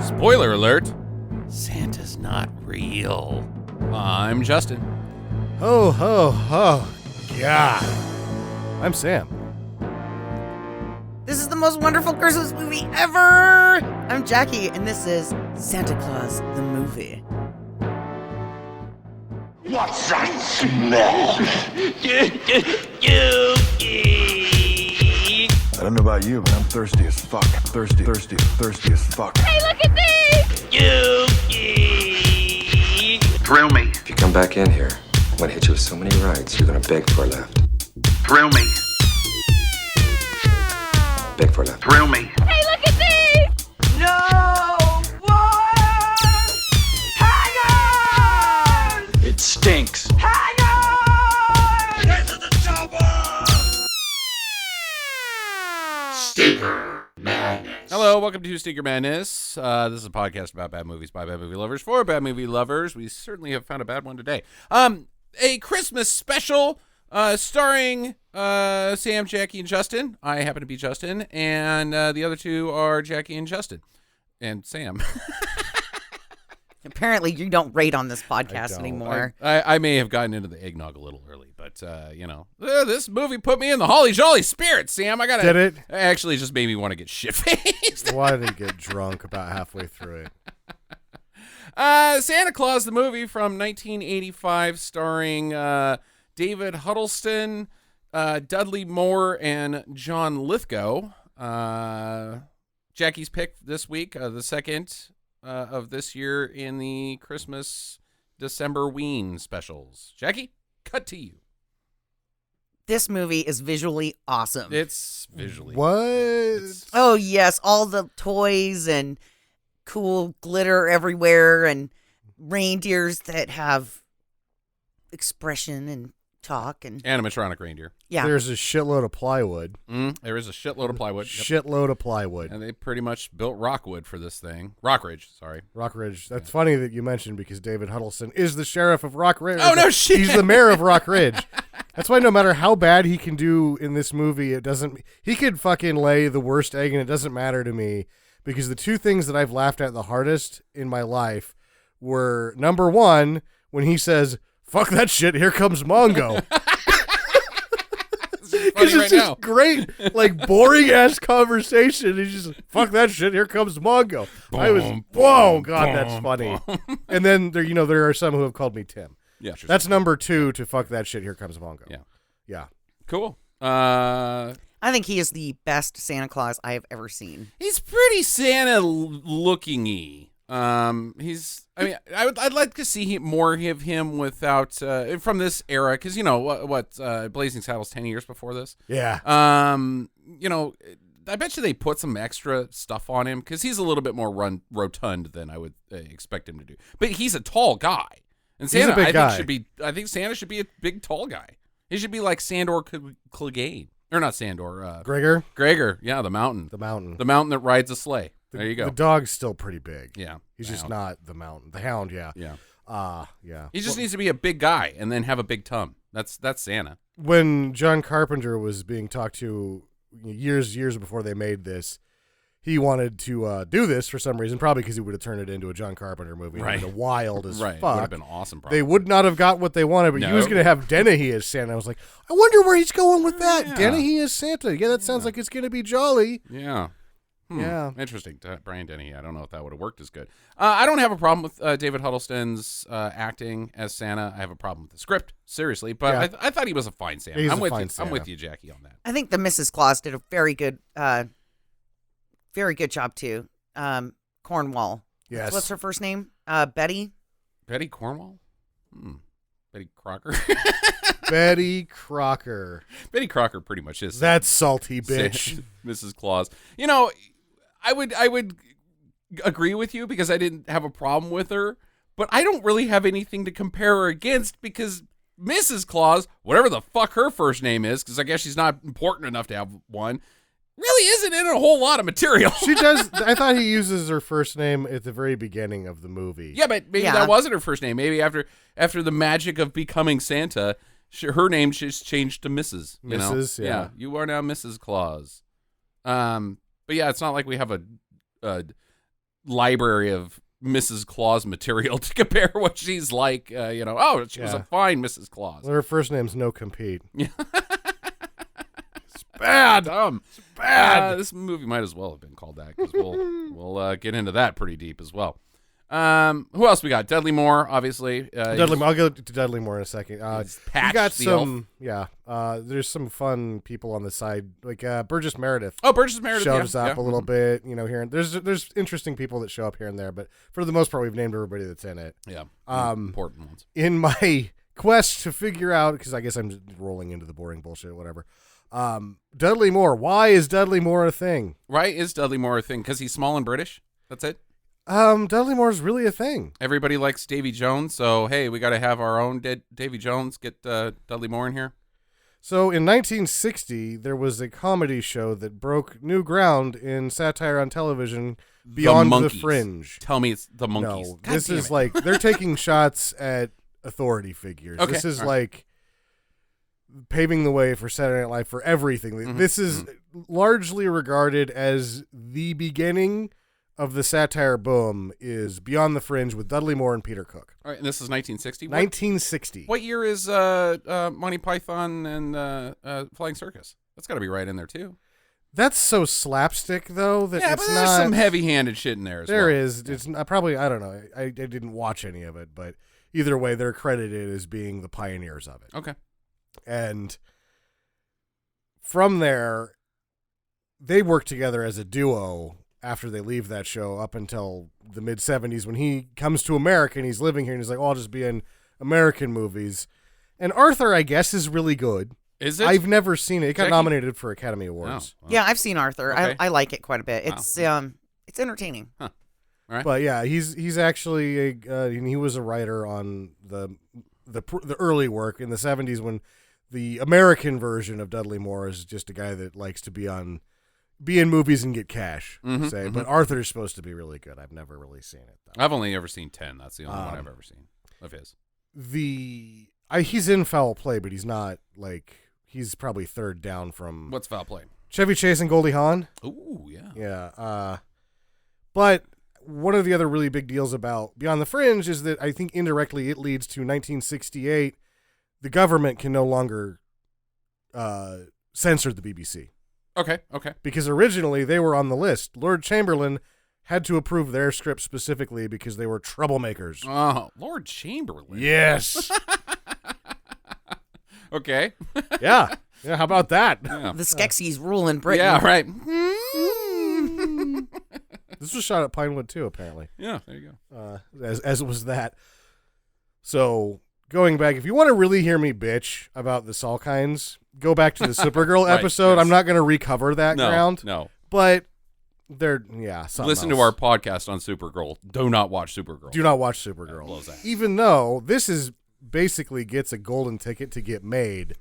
Spoiler alert, Santa's not real. I'm Justin. Ho, ho, ho. God. I'm Sam. This is the most wonderful Christmas movie ever! I'm Jackie, and this is Santa Claus, the movie. What's that smell? I don't know about you, but I'm thirsty as fuck. Thirsty as fuck. Hey, look at these! Thrill me. If you come back in here, I'm gonna hit you with so many rights, you're gonna beg for a left. Thrill me. Beg for a left. Thrill me. Hey, look at these! No! What? Hang on! It stinks. Hang on! Get to the chopper! Stinker Madness. Hello, welcome to Stinker Madness. This is a podcast about bad movies by bad movie lovers for bad movie lovers. We certainly have found a bad one today. A Christmas special starring Sam, Jackie, and Justin. I happen to be Justin, and the other two are Jackie and Justin. And Sam. Apparently, you don't rate on this podcast anymore. I may have gotten into the eggnog a little early, but, this movie put me in the holly jolly spirit, Sam. Did it? Actually, just made me want to get shit-faced. Why did he get drunk about halfway through it? Santa Claus, the movie from 1985, starring David Huddleston, Dudley Moore, and John Lithgow. Jackie's pick this week, the second of this year in the Christmas December Ween specials. Jackie, cut to you. This movie is visually awesome. It's visually. What? Oh, yes. All the toys and cool glitter everywhere and reindeers that have expression and talk. And Animatronic reindeer. yeah. There's a shitload of plywood. There is a shitload of plywood. Yep. Shitload of plywood. And they pretty much built Rockwood for this thing. Rockridge, sorry. Rockridge. That's funny that you mentioned because David Huddleston is the sheriff of Rockridge. Oh, no shit. He's the mayor of Rockridge. That's why no matter how bad he can do in this movie, it doesn't. He could fucking lay the worst egg, and it doesn't matter to me because the two things that I've laughed at the hardest in my life were number one when he says, "Fuck that shit, here comes Mongo." Because it's just great, like boring ass conversation. He's just fuck that shit. Here comes Mongo. Whoa, God, that's funny. And then there are some who have called me Tim. Yeah, sure. That's number two to fuck that shit. Here comes Mongo. Yeah. Cool. I think he is the best Santa Claus I have ever seen. He's pretty Santa looking-y. I'd like to see more of him without from this era because Blazing Saddles 10 years before this. Yeah. I bet you they put some extra stuff on him because he's a little bit more rotund than I would expect him to do. But he's a tall guy, and Santa I think Santa should be a big tall guy. He should be like Sandor Clegane. Or not Sandor. Gregor. Yeah, the mountain. The mountain that rides a sleigh. There you go. The dog's still pretty big. Yeah. He's just not the mountain. The hound, yeah. Yeah. Yeah. He just needs to be a big guy and then have a big tum. That's Santa. When John Carpenter was being talked to years before they made this, he wanted to do this for some reason, probably because he would have turned it into a John Carpenter movie. Right. It would have been wild as right. fuck. It would have been awesome, probably. They would not have got what they wanted, but he was going to have Dennehy as Santa. I was like, I wonder where he's going with that. Yeah. Dennehy as Santa. Yeah, that sounds like it's going to be jolly. Yeah. Yeah. Interesting. Brian Dennehy. I don't know if that would have worked as good. I don't have a problem with David Huddleston's acting as Santa. I have a problem with the script, seriously. But Yeah. I thought he was a fine Santa. He's I'm a with fine you. Santa. I'm with you, Jackie, on that. I think the Mrs. Claus did a very good job too. Cornwall. Yes. What's her first name? Betty. Betty Cornwall? Betty Crocker? Betty Crocker. Betty Crocker pretty much is That salty bitch. Mrs. Claus. I would agree with you because I didn't have a problem with her, but I don't really have anything to compare her against because Mrs. Claus, whatever the fuck her first name is, because I guess she's not important enough to have one, really isn't in a whole lot of material. She does. I thought he uses her first name at the very beginning of the movie. Yeah, but maybe that wasn't her first name. Maybe after the magic of becoming Santa, her name just changed to Mrs. Mrs. Yeah. You are now Mrs. Claus. But yeah, it's not like we have a library of Mrs. Claus material to compare what she's like. Oh, she was a fine Mrs. Claus. Well, her first name's No Compete. Yeah. It's bad. It's bad. This movie might as well have been called that because we'll get into that pretty deep as well. Who else we got? Dudley Moore, obviously. I'll go to Dudley Moore in a second. Patch you got the some, there's some fun people on the side, like Burgess Meredith. Oh, Burgess Meredith shows up a little bit, here and there's interesting people that show up here and there, but for the most part, we've named everybody that's in it. Yeah, important ones. In my quest to figure out, because I guess I'm just rolling into the boring bullshit, whatever. Dudley Moore. Why is Dudley Moore a thing? Right? Is Dudley Moore a thing? Because he's small and British? That's it? Dudley Moore's really a thing. Everybody likes Davy Jones, so hey, we got to have our own Davy Jones. Get Dudley Moore in here. So in 1960, there was a comedy show that broke new ground in satire on television, Beyond the Fringe. Tell me it's the Monkees. No, this is like they're taking shots at authority figures. Okay. This is like paving the way for Saturday Night Live for everything. Mm-hmm. This is largely regarded as the beginning of the satire boom is Beyond the Fringe with Dudley Moore and Peter Cook. All right, and this is 1960? 1960. What year is Monty Python and Flying Circus? That's got to be right in there, too. That's so slapstick, though, that yeah, it's but not... there's some heavy-handed shit in there as well. There is. It's probably, I don't know. I didn't watch any of it, but either way, they're credited as being the pioneers of it. Okay. And from there, they work together as a duo after they leave that show up until the mid-'70s when he comes to America and he's living here and he's like, I'll just be in American movies. And Arthur, I guess, is really good. Is it? I've never seen it. It got nominated for Academy Awards. Oh, wow. Yeah, I've seen Arthur. Okay. I like it quite a bit. It's it's entertaining. Huh. All right. But yeah, he's actually he was a writer on the early work in the 70s when the American version of Dudley Moore is just a guy that likes to be in movies and get cash, but Arthur's supposed to be really good. I've never really seen it, though. I've only ever seen 10. That's the only one I've ever seen of his. He's in Foul Play, but he's not, like, he's probably third down from... What's Foul Play? Chevy Chase and Goldie Hawn. Ooh, yeah. Yeah. But one of the other really big deals about Beyond the Fringe is that I think indirectly it leads to 1968. The government can no longer censor the BBC. Okay. Because originally they were on the list. Lord Chamberlain had to approve their script specifically because they were troublemakers. Oh, Lord Chamberlain. Yes. Okay. Yeah. How about that? Yeah. The Skeksis rule in Britain. Yeah, right. This was shot at Pinewood too, apparently. Yeah, there you go. As was that. So going back, if you want to really hear me bitch about the Salkinds, go back to the Supergirl Right, episode. yes. I'm not going to recover that ground. No. But they're Listen to our podcast on Supergirl. Do not watch Supergirl. Do not watch Supergirl. Blows that. Even though this is basically gets a golden ticket to get made.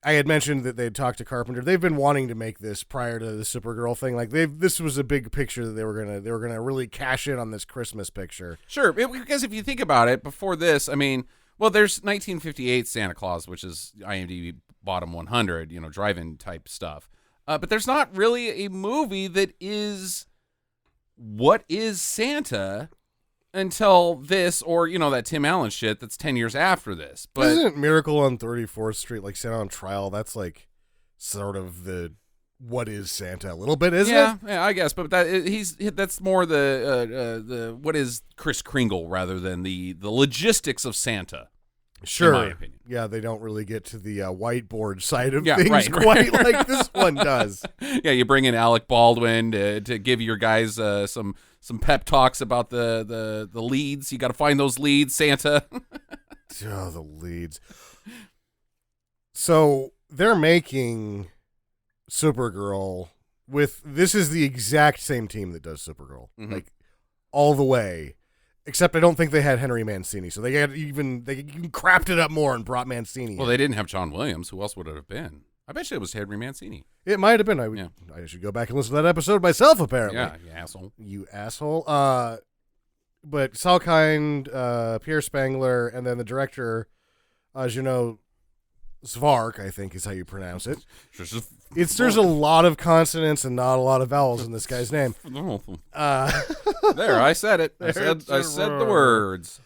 I had mentioned that they'd talked to Carpenter. They've been wanting to make this prior to the Supergirl thing. Like this was a big picture that they were gonna really cash in on this Christmas picture. Sure, because if you think about it, before this, I mean, well, there's 1958 Santa Claus, which is IMDb bottom 100, drive-in type stuff. But there's not really a movie that is what is Santa until this, or that Tim Allen shit that's 10 years after this. But isn't Miracle on 34th Street like Santa on Trial? That's like sort of the what is Santa a little bit, isn't it? Yeah, I guess. But that's more the what is Kris Kringle rather than the logistics of Santa. Sure. In my opinion. Yeah, they don't really get to the whiteboard side of Yeah, things right. quite like this one does. Yeah, you bring in Alec Baldwin to give your guys some pep talks about the leads. You got to find those leads, Santa. Oh, the leads. So they're making Supergirl this is the exact same team that does Supergirl, like all the way. Except I don't think they had Henry Mancini, so they even crapped it up more and brought Mancini. Well, they didn't have John Williams. Who else would it have been? I bet you it was Henry Mancini. It might have been. I should go back and listen to that episode myself. Apparently, Yeah, you asshole. You asshole. But Salkind, Pierre Spangler, and then the director, as you know, Svark, I think is how you pronounce it. There's a lot of consonants and not a lot of vowels in this guy's name. There, I said it. I said the words.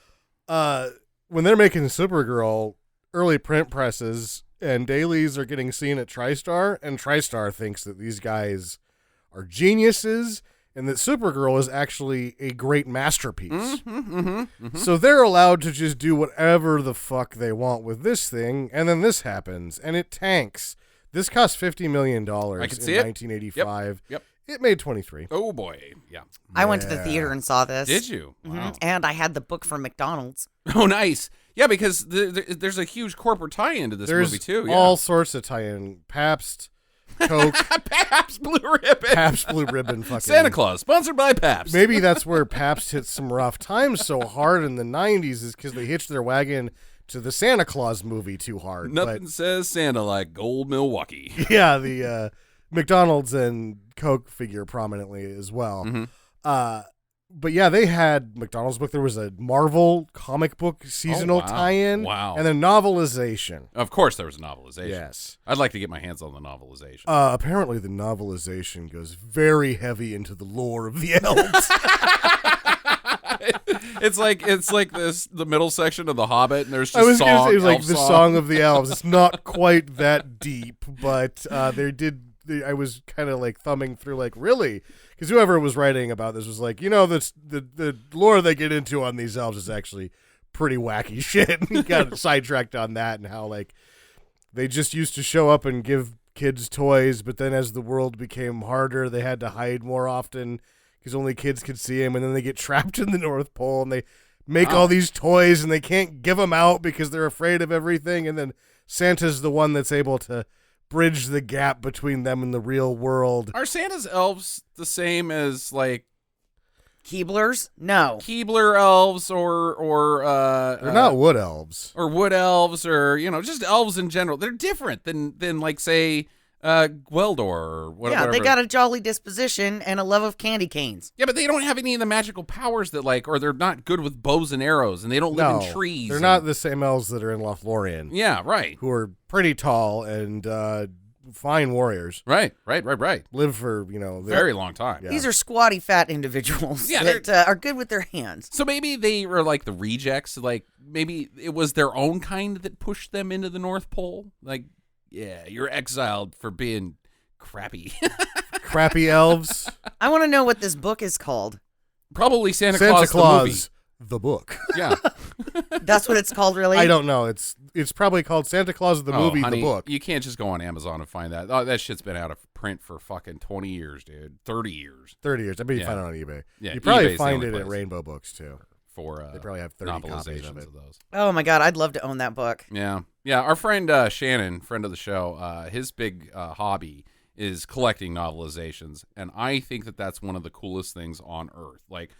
When they're making Supergirl, early print presses and dailies are getting seen at TriStar, and TriStar thinks that these guys are geniuses and that Supergirl is actually a great masterpiece. So they're allowed to just do whatever the fuck they want with this thing, and then this happens, and it tanks. This cost $50 million in 1985. Yep. It made 23. Oh, boy. Yeah. I went to the theater and saw this. Did you? Wow. And I had the book from McDonald's. Oh, nice. Yeah, because there's a huge corporate tie-in to this movie, too. Yeah. All sorts of tie-in. Pabst, Coke. Pabst Blue Ribbon. Pabst Blue Ribbon. Fucking Santa Claus, sponsored by Pabst. Maybe that's where Pabst hit some rough times so hard in the 90s is because they hitched their wagon to the Santa Claus movie too hard. Nothing says Santa like Gold Milwaukee. Yeah, the McDonald's and Coke figure prominently as well. But yeah, they had McDonald's book. There was a Marvel comic book seasonal tie-in. Wow. And a novelization. Of course there was a novelization. Yes. I'd like to get my hands on the novelization. Apparently the novelization goes very heavy into the lore of the elves. It's like the middle section of The Hobbit, and there's just it was like the song of the elves. It's not quite that deep, but I was kind of like thumbing through, like, really? Because whoever was writing about this was like, the lore they get into on these elves is actually pretty wacky shit. And he got sidetracked on that and how, like, they just used to show up and give kids toys, but then as the world became harder, they had to hide more often because only kids could see them, and then they get trapped in the North Pole, and they make all these toys, and they can't give them out because they're afraid of everything, and then Santa's the one that's able to bridge the gap between them and the real world. Are Santa's elves the same as, like, Keeblers? No. Keebler elves or they're not wood elves. Or wood elves or, just elves in general. They're different than like, say, Gweldor or whatever. Yeah, they got a jolly disposition and a love of candy canes. Yeah, but they don't have any of the magical powers that, like, or they're not good with bows and arrows, and they don't live in trees. They're not the same elves that are in Lothlorien. Yeah, right. Who are pretty tall and fine warriors. Right. Live for, very long time. Yeah. These are squatty fat individuals that are good with their hands. So maybe they were like the rejects, like maybe it was their own kind that pushed them into the North Pole. Like, yeah, you're exiled for being crappy. Crappy elves. I want to know what this book is called. Probably Santa Claus the movie. The book. Yeah. That's what it's called, really? I don't know. It's probably called Santa Claus the movie, honey, the book. You can't just go on Amazon and find that. Oh, that shit's been out of print for fucking 20 years, dude. 30 years. 30 years. I bet you find it on eBay. Yeah, you probably eBay's find the it only at place. Rainbow Books, too. They probably have 30 copies of it. those. Oh, my God. I'd love to own that book. Yeah. Our friend Shannon, friend of the show, his big hobby is collecting novelizations, and I think that that's one of the coolest things on earth. Like,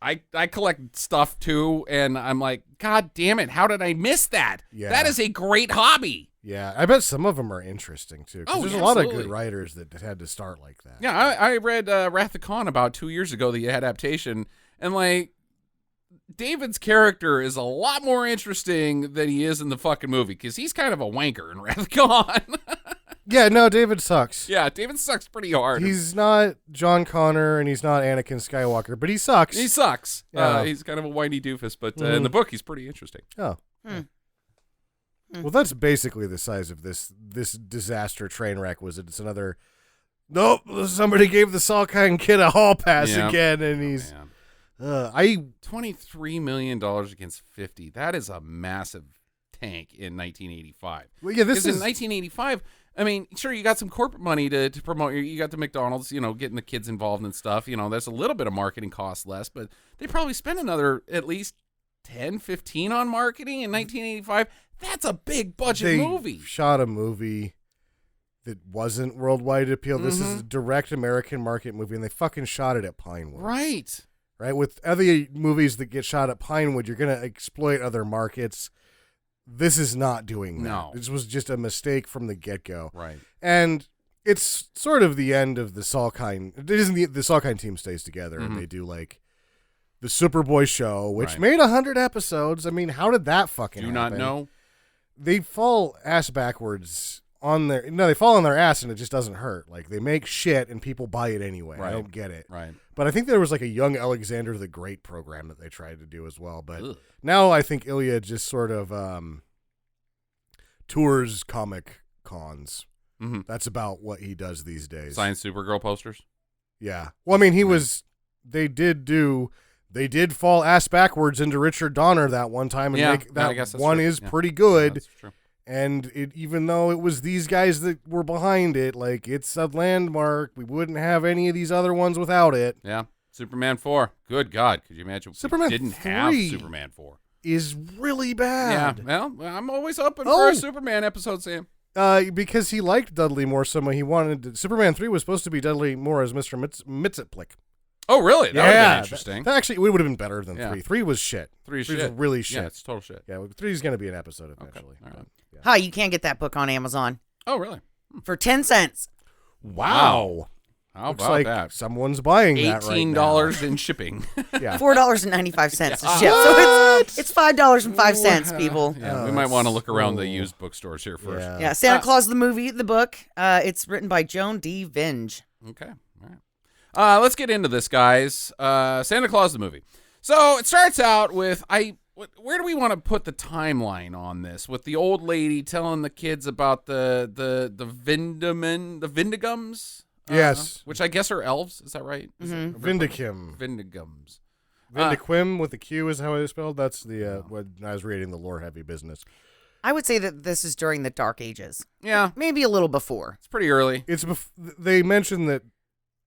I collect stuff too, and I'm like, God damn it, how did I miss that? Yeah. That is a great hobby. Yeah, I bet some of them are interesting too. Oh, there's yeah, a lot absolutely. of good writers that had to start like that. Yeah, I read Wrath of Khan about 2 years ago, the adaptation, and like, David's character is a lot more interesting than he is in the fucking movie, because he's kind of a wanker in Wrath of Khan. Yeah, no, David sucks. Yeah, David sucks pretty hard. He's not John Connor and he's not Anakin Skywalker, but he sucks. He sucks. Yeah. He's kind of a whiny doofus, but in the book, he's pretty interesting. Oh. Well, that's basically the size of this disaster train wreck. Was it? It's another. Nope, somebody gave the Salkind kid a hall pass again, and he's. $23 million against 50. That is a massive tank in 1985. Well, yeah, this is in 1985. I mean, sure, you got some corporate money to promote. You got the McDonald's, getting the kids involved and stuff. There's a little bit of marketing cost less, but they probably spent another at least 10, 15 on marketing in 1985. That's a big budget movie. Shot a movie that wasn't worldwide appeal. This is a direct American market movie, and they fucking shot it at Pinewood. Right. With other movies that get shot at Pinewood, you're going to exploit other markets. This is not doing that. No. This was just a mistake from the get-go. Right. And it's sort of the end of the Salkind. It isn't the Salkind team stays together, and they do, like, the Superboy show, which made 100 episodes. I mean, how did that fucking happen? Do not know. they fall ass backwards on their. No, they fall on their ass and it just doesn't hurt. Like they make shit and people buy it anyway. Right. I don't get it. Right. But I think there was like a Young Alexander the Great program that they tried to do as well. But Ugh. now I think Ilya just sort of tours comic cons. Mm-hmm. That's about what he does these days. Signed Supergirl posters. Yeah. Well, I mean, he was. They did fall ass backwards into Richard Donner that one time, and make that I guess that's one true. is Yeah. pretty good. Yeah, that's true. And it, even though it was these guys that were behind it, like it's a landmark. We wouldn't have any of these other ones without it. Yeah. Superman 4. Good God. Could you imagine? Superman we didn't have 3 Superman 4. Is really bad. Yeah. Well, I'm always open for a Superman episode, Sam. Because he liked Dudley Moore so much, he wanted to, Superman 3 was supposed to be Dudley Moore as Mr. Mxyzptlk. Oh, really? That would have been interesting. That actually would have been better than Yeah. 3. 3 was shit. 3 is 3's shit. really shit. Yeah, it's total shit. Yeah, 3 is going to be an episode eventually. All right. But, yeah. Hi, you can get that book on Amazon Oh, really? for 10 cents. Wow. How Looks about like that? someone's buying that right now. $18 in shipping. Yeah. $4.95 to ship. So it's $5.05, people. Yeah, we Oh, might want to look around the so- used bookstores here first. Yeah, Santa Claus the movie, the book. It's written by Joan D. Vinge. Okay. All right. Let's get into this, guys. Santa Claus the movie. So it starts out with where do we want to put the timeline on this? With the old lady telling the kids about the Vindigums? Yes. Which I guess are elves. Is that right? Is it- Vindicum. Vindigums. Vindiquim with the Q is how it is spelled. That's the when I was reading the lore heavy business. I would say that this is during the Dark Ages. Yeah, Maybe a little before. it's pretty early. It's they mentioned that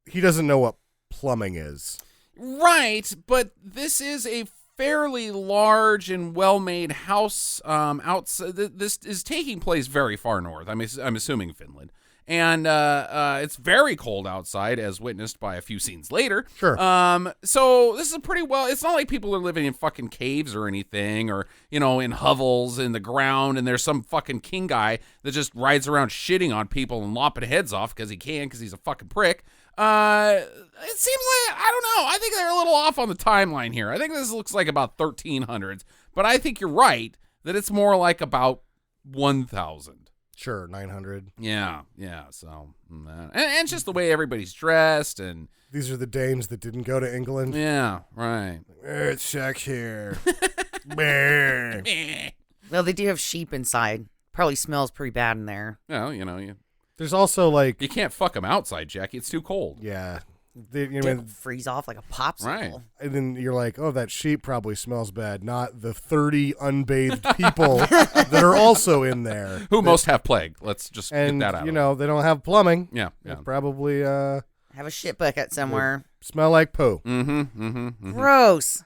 he doesn't know what plumbing is. Right, but this is a fairly large and well-made house. Outside, this is taking place very far north. I'm assuming Finland, and it's very cold outside, as witnessed by a few scenes later. Sure. So this is it's not like people are living in fucking caves or anything, or in hovels in the ground, and there's some fucking king guy that just rides around shitting on people and lopping heads off because he's a fucking prick. It seems like, I don't know, I think they're a little off on the timeline here. I think this looks like about 1300s, but I think you're right that it's more like about 1000. Sure, 900. Yeah, so, and just the way everybody's dressed, and These are the Danes that didn't go to England. yeah, right. It sucks here. Well, they do have sheep inside. Probably smells pretty bad in there. Well, you There's also like, can't fuck them outside, Jackie. It's too cold. yeah. They'll freeze off like a popsicle. Right. And then you're like, oh, that sheep probably smells bad. Not the 30 unbathed people that are also in there. Who most have plague? Let's just And, get that out. they don't have plumbing. Yeah. They probably Have a shit bucket somewhere. smell like poo. Gross.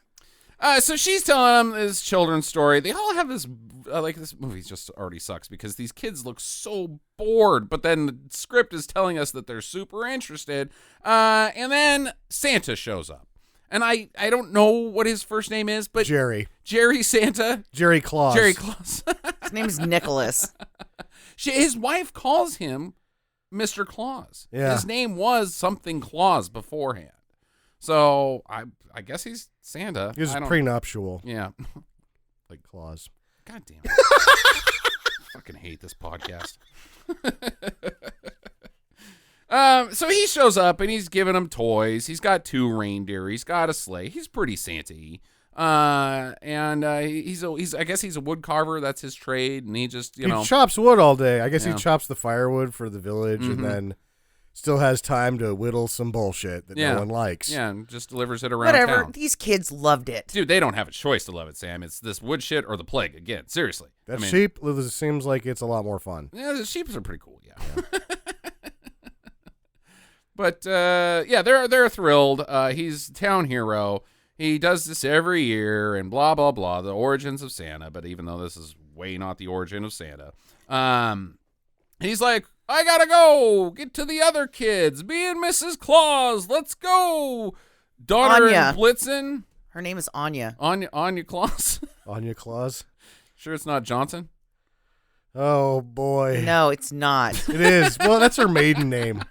So she's telling them this children's story. They all have this, this movie just already sucks because these kids look so bored, but then the script is telling us that they're super interested. And then Santa shows up. And I don't know what his first name is, but Jerry Santa. Claus. Jerry Claus. His name is Nicholas. His wife calls him Mr. Claus. Yeah. His name was something Claus beforehand. So I guess he's Santa. He was I don't- prenuptial. Yeah. Like Claus. God damn it. I fucking hate this podcast. So he shows up and he's giving them toys. He's got 2 reindeer. He's got a sleigh. He's pretty Santa-y. He's I guess he's a wood carver. That's his trade. And he just, He chops wood all day. I guess Yeah. he chops the firewood for the village and then still has time to whittle some bullshit that no one likes. Yeah, and just delivers it around Whatever. town. These kids loved it. Dude, they don't have a choice to love it, Sam. It's this wood shit or the plague. Again, seriously. That sheep seems like it's a lot more fun. Yeah, the sheeps are pretty cool, yeah. But they're thrilled. He's town hero. He does this every year and blah blah blah. The origins of Santa, but even though this is way not the origin of Santa, he's like, I gotta go get to the other kids. Me and Mrs. Claus, let's go. Daughter Anya. and Blitzen. Her name is Anya. Anya Claus. Anya Claus. Sure, it's not Johnson. Oh boy. No, it's not. It is. Well, that's her maiden name.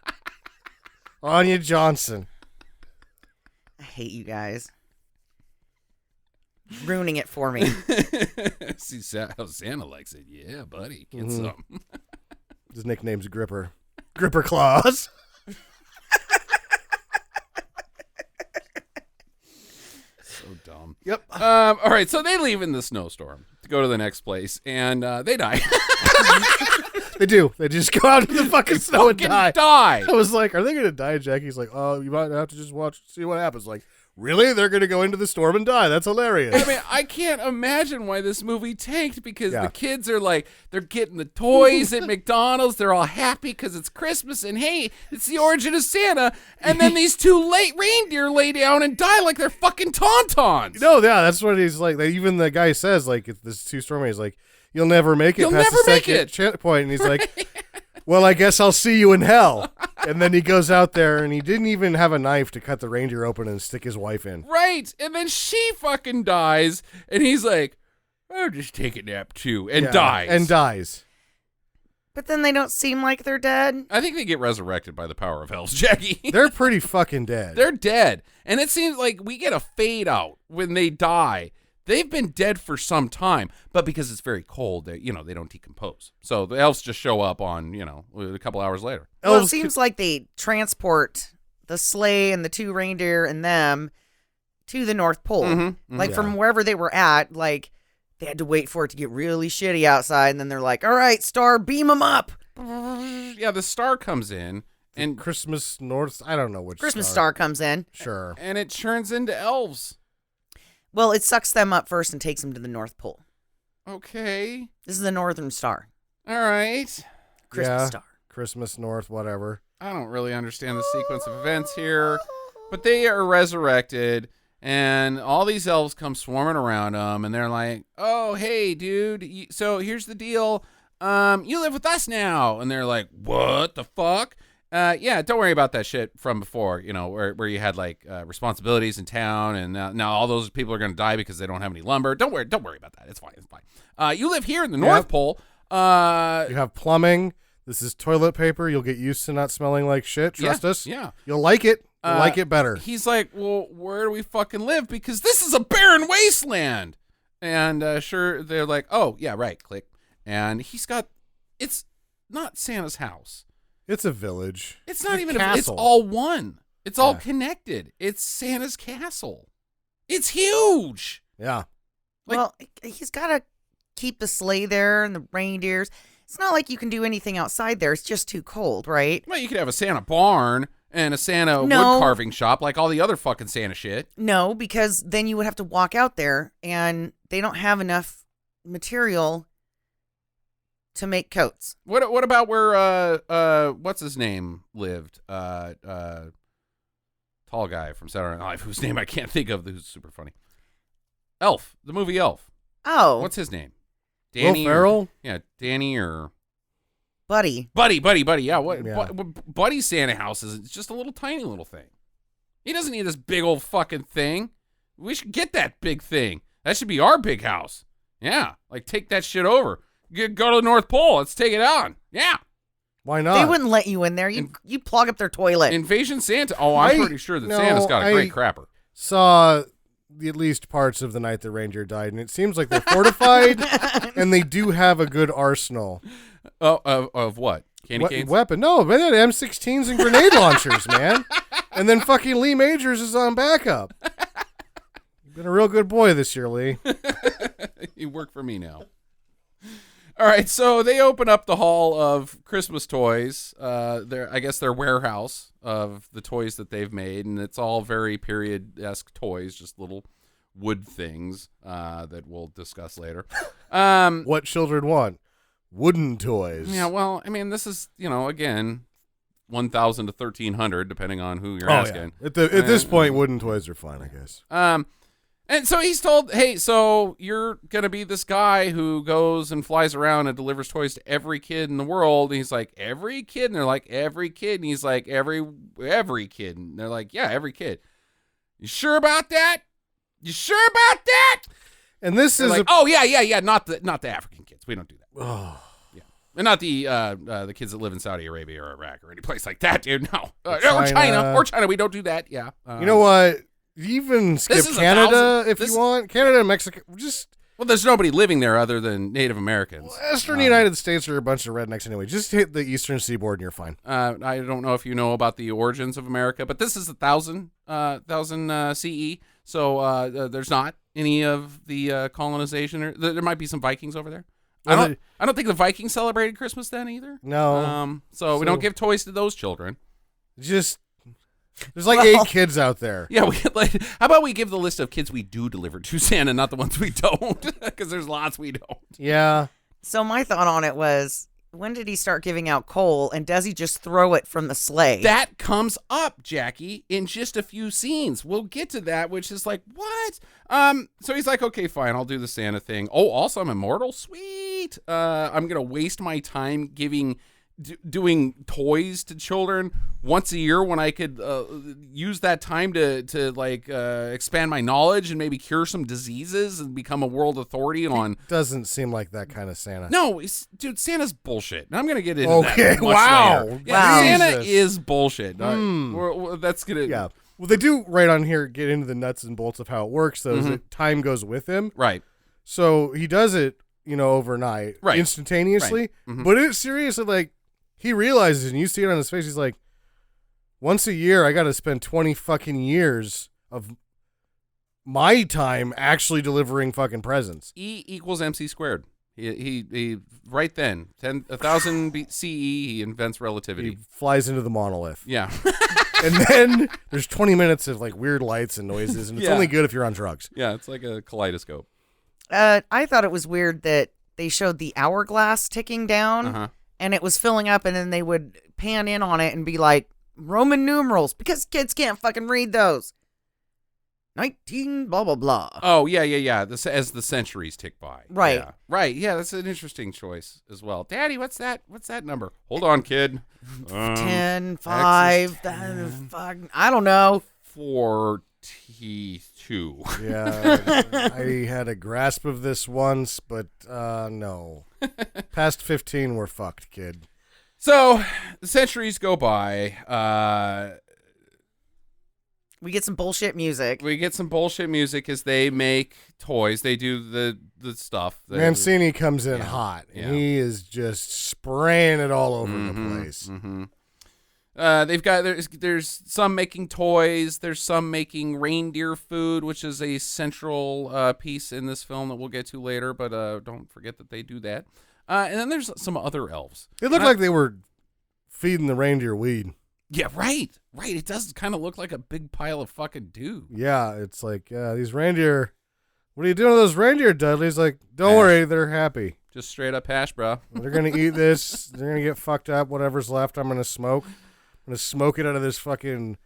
Anya Johnson. I hate you guys. ruining it for me. See how Santa likes it. Yeah, buddy. Get some. His nickname's Gripper. Gripper Claus. So dumb. Yep. All right, so they leave in the snowstorm to go to the next place, and they die. They do. They just go out into the fucking snow and die. Die. I was like, are they going to die? Jackie's like, oh, you might have to just see what happens. Like, really? They're going to go into the storm and die? That's hilarious. I mean, I can't imagine why this movie tanked because Yeah. the kids are like, they're getting the toys at McDonald's. They're all happy because it's Christmas and hey, it's the origin of Santa. And then these two late reindeer lay down and die like they're fucking tauntauns. No, yeah, that's what he's like. Even the guy says, like, it's this two stormy. He's like, you'll never make it You'll past never the make second it. checkpoint. And he's like, well, I guess I'll see you in hell. And then he goes out there and he didn't even have a knife to cut the reindeer open and stick his wife in. Right. And then she fucking dies. And he's like, oh, just take a nap too. And Yeah, dies. And dies. But then they don't seem like they're dead. I think they get resurrected by the power of elves, Jackie. They're pretty fucking dead. They're dead. And it seems like we get a fade out when they die. They've been dead for some time, but because it's very cold, they don't decompose. So the elves just show up on, a couple hours later. Well, it Elves seems like they transport the sleigh and the two reindeer and them to the North Pole. Mm-hmm. Like from wherever they were at, like they had to wait for it to get really shitty outside. And then they're like, all right, Star, beam them up. Yeah, the star comes in and Christmas North. I don't know which Christmas Star comes in. Sure. and it turns into elves. Well, it sucks them up first and takes them to the North Pole. Okay. This is the Northern Star. All right. Christmas Yeah. Star. Christmas North, whatever. I don't really understand the sequence of events here, but they are resurrected, and all these elves come swarming around them, and they're like, "Oh, hey, dude! So here's the deal. You live with us now." And they're like, "What the fuck?" Yeah, don't worry about that shit from before. Where you had like responsibilities in town, and now all those people are gonna die because they don't have any lumber. Don't worry about that. It's fine. You live here in the North Pole. You have plumbing. This is toilet paper. You'll get used to not smelling like shit. Trust us. Yeah. You'll like it. You'll like it better. He's like, well, where do we fucking live? Because this is a barren wasteland. And sure, they're like, oh, yeah, right, click. And it's not Santa's house. It's a village. It's not even castle. it's all one. It's all connected. It's Santa's castle. It's huge. Yeah. Well, he's got to keep the sleigh there and the reindeers. It's not like you can do anything outside there. It's just too cold, right? Well, you could have a Santa barn and a Santa wood carving shop like all the other fucking Santa shit. No, because then you would have to walk out there and they don't have enough material to make coats. What about where what's his name lived? Tall guy from Saturday Night Live whose name I can't think of, who's super funny. Elf, the movie Elf. Oh. What's his name? Will Ferrell? Yeah, Danny or Buddy. Buddy. Yeah, what? Yeah. Buddy's Santa house is just a little tiny little thing. He doesn't need this big old fucking thing. We should get that big thing. That should be our big house. Yeah, like take that shit over. Go to the North Pole. Let's take it on. Yeah. Why not? They wouldn't let you in there. You plug up their toilet. Invasion Santa. Oh, I'm pretty sure that Santa's got a great crapper. Saw at least parts of the night the reindeer died, and it seems like they're fortified, and they do have a good arsenal. Oh, of what? Candy canes? Weapon? No, but they had M16s and grenade launchers, man. And then fucking Lee Majors is on backup. You've been a real good boy this year, Lee. You work for me now. All right, so they open up the hall of Christmas toys. I guess their warehouse of the toys that they've made, and it's all very period-esque toys, just little wood things that we'll discuss later. What children want? Wooden toys. Yeah, well, I mean, this is, again, 1,000 to 1,300, depending on who you're asking. Yeah. At this point, wooden toys are fine, I guess. And so he's told, hey, so you're going to be this guy who goes and flies around and delivers toys to every kid in the world. And he's like, every kid? And they're like, every kid. And he's like, every kid. And they're like, yeah, every kid. You sure about that? You sure about that? And this is like, yeah. Not the African kids. We don't do that. Oh. Yeah. And not the kids that live in Saudi Arabia or Iraq or any place like that, dude. No. Or China. China. We don't do that. Yeah. You know what? Even skip This is Canada if you want. Canada and Mexico. Well, there's nobody living there other than Native Americans. Western United States are a bunch of rednecks anyway. Just hit the eastern seaboard and you're fine. I don't know if you know about the origins of America, but this is 1,000 CE. So there's not any of the colonization. There might be some Vikings over there. I don't think the Vikings celebrated Christmas then either. No. So we don't give toys to those children. There's like 8 kids out there. Yeah, how about we give the list of kids we do deliver to Santa, not the ones we don't, because there's lots we don't. Yeah. So my thought on it was, when did he start giving out coal, and does he just throw it from the sleigh? That comes up, Jackie, in just a few scenes. We'll get to that, which is like, what? So he's like, okay, fine, I'll do the Santa thing. Oh, also, I'm immortal? Sweet. I'm going to waste my time doing toys to children once a year when I could use that time to expand my knowledge and maybe cure some diseases and become a world authority on. Doesn't seem like that kind of Santa. No, dude, Santa's bullshit. And I'm gonna get into that. Wow. Later. Yeah, Wow. Santa is bullshit. That's gonna. Yeah. Well, they do right on here get into the nuts and bolts of how it works, though. Is that time goes with him. Right. So he does it, overnight, right, instantaneously. Right. But it's seriously like he realizes, and you see it on his face. He's like, once a year, I got to spend 20 fucking years of my time actually delivering fucking presents. E equals MC squared. He right then 1,000 CE. He invents relativity. He flies into the monolith. Yeah. And then there's 20 minutes of like weird lights and noises, and it's only good if you're on drugs. Yeah, it's like a kaleidoscope. I thought it was weird that they showed the hourglass ticking down, and it was filling up, and then they would pan in on it and be like, Roman numerals, because kids can't fucking read those. 19 blah, blah, blah. Oh, yeah. As the centuries tick by. Right. Yeah. Right. Yeah, that's an interesting choice as well. Daddy, what's that number? Hold on, kid. 10, 5, fuck, I don't know. 42. Yeah, I had a grasp of this once, but no. Past 15, we're fucked, kid. So the centuries go by. We get some bullshit music. As they make toys. They do the stuff. Mancini comes in hot, and he is just spraying it all over the place. Mm-hmm. They've got there's some making toys. There's some making reindeer food, which is a central piece in this film that we'll get to later. But don't forget that they do that. And then there's some other elves. It looked like they were feeding the reindeer weed. Yeah, right. It does kind of look like a big pile of fucking dew. Yeah, it's like these reindeer. What are you doing to those reindeer, Dudley? He's like, don't worry, they're happy. Just straight up hash, bro. They're gonna eat this. They're gonna get fucked up. Whatever's left, I'm gonna smoke. I'm gonna smoke it out of this fucking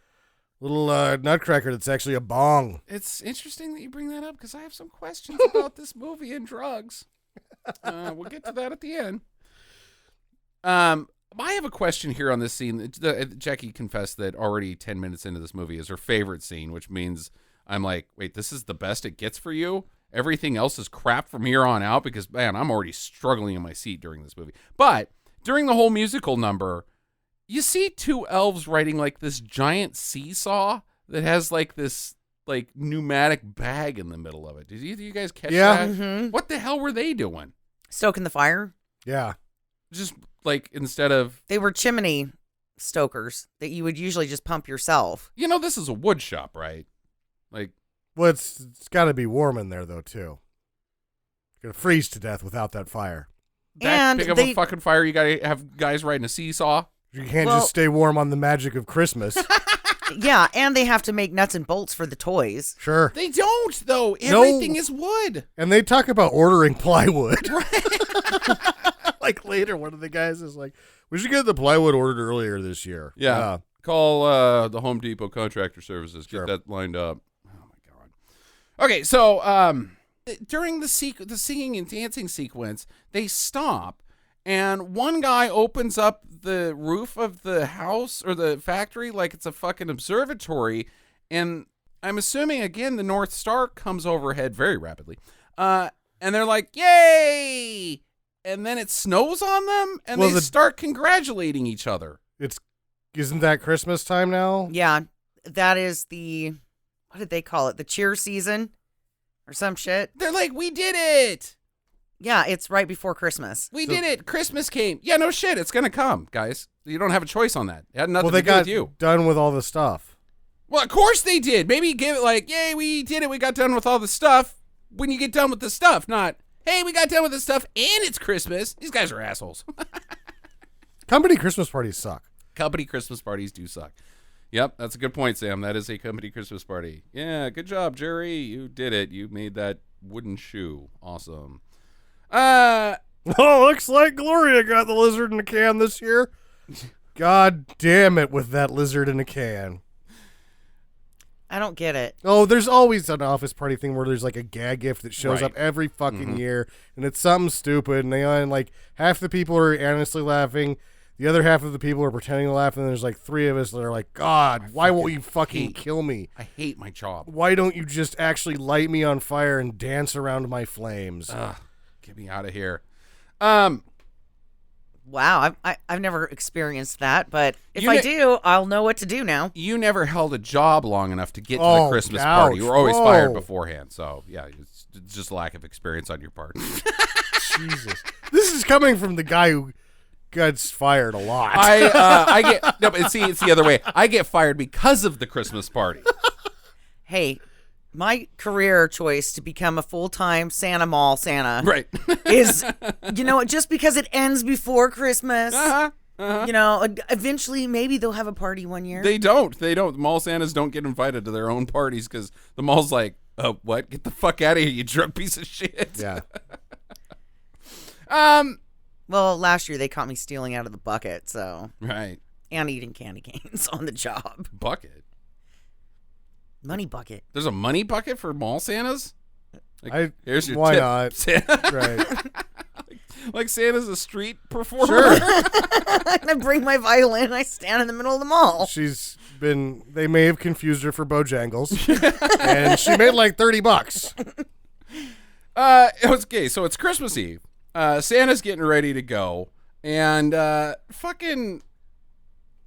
little nutcracker that's actually a bong. It's interesting that you bring that up because I have some questions about this movie and drugs. We'll get to that at the end. I have a question here on this scene. Jackie confessed that already 10 minutes into this movie is her favorite scene, which means I'm like, wait, this is the best it gets for you? Everything else is crap from here on out? Because, man, I'm already struggling in my seat during this movie. But during the whole musical number, you see 2 elves riding like this giant seesaw that has like this like pneumatic bag in the middle of it. Did either of you guys catch that? Mm-hmm. What the hell were they doing? Stoking the fire? Yeah. Just like instead of... They were chimney stokers that you would usually just pump yourself. This is a wood shop, right? Like... Well, it's got to be warm in there, though, too. You're going to freeze to death without that fire. That big of a fucking fire, you got to have guys riding a seesaw? You can't just stay warm on the magic of Christmas. Yeah, and they have to make nuts and bolts for the toys. Sure. They don't, though. Everything is wood. And they talk about ordering plywood. Like later, one of the guys is like, we should get the plywood ordered earlier this year. Yeah. Call the Home Depot Contractor Services. Get that lined up. Oh, my God. Okay, so during the singing and dancing sequence, they stop, and one guy opens up the roof of the house or the factory like it's a fucking observatory, and I'm assuming, again, the North Star comes overhead very rapidly. And they're like, yay! And then it snows on them, and they start congratulating each other. Isn't that Christmas time now? Yeah, that is the what did they call it? The cheer season or some shit. They're like, we did it. Yeah, it's right before Christmas. We did it. Christmas came. Yeah, no shit. It's going to come, guys. You don't have a choice on that. It had nothing to do with you. Done with all the stuff. Well, of course they did. Maybe give it like, yay, we did it. We got done with all the stuff. When you get done with the stuff, not, hey, we got done with the stuff and it's Christmas. These guys are assholes. Company Christmas parties suck. Company Christmas parties do suck. Yep, that's a good point, Sam. That is a company Christmas party. Yeah, good job, Jerry. You did it. You made that wooden shoe. Awesome. Oh, looks like Gloria got the lizard in a can this year. God damn it with that lizard in a can. I don't get it. Oh, there's always an office party thing where there's like a gag gift that shows up every fucking year, and it's something stupid, and like half the people are honestly laughing, the other half of the people are pretending to laugh, and there's like three of us that are like, God, why won't you fucking kill me? I hate my job. Why don't you just actually light me on fire and dance around my flames? Ugh, get me out of here. Wow, I've never experienced that, but if I do, I'll know what to do now. You never held a job long enough to get to the Christmas party. You were always fired beforehand. So, yeah, it's just lack of experience on your part. Jesus. This is coming from the guy who gets fired a lot. I get, no, but see, it's the other way. I get fired because of the Christmas party. Hey, my career choice to become a full-time Santa Mall Santa right. is, just because it ends before Christmas. Eventually maybe they'll have a party one year. They don't. Mall Santas don't get invited to their own parties because the mall's like, oh, what? Get the fuck out of here, you drunk piece of shit. Yeah. Well, last year they caught me stealing out of the bucket, so. Right. And eating candy canes on the job. Bucket? Money bucket. There's a money bucket for mall Santas? Like, here's your why tip, not? Santa. Right. like Santa's a street performer? Sure. I bring my violin and I stand in the middle of the mall. They may have confused her for Bojangles. And she made like $30. Okay, so it's Christmas Eve. Santa's getting ready to go. And fucking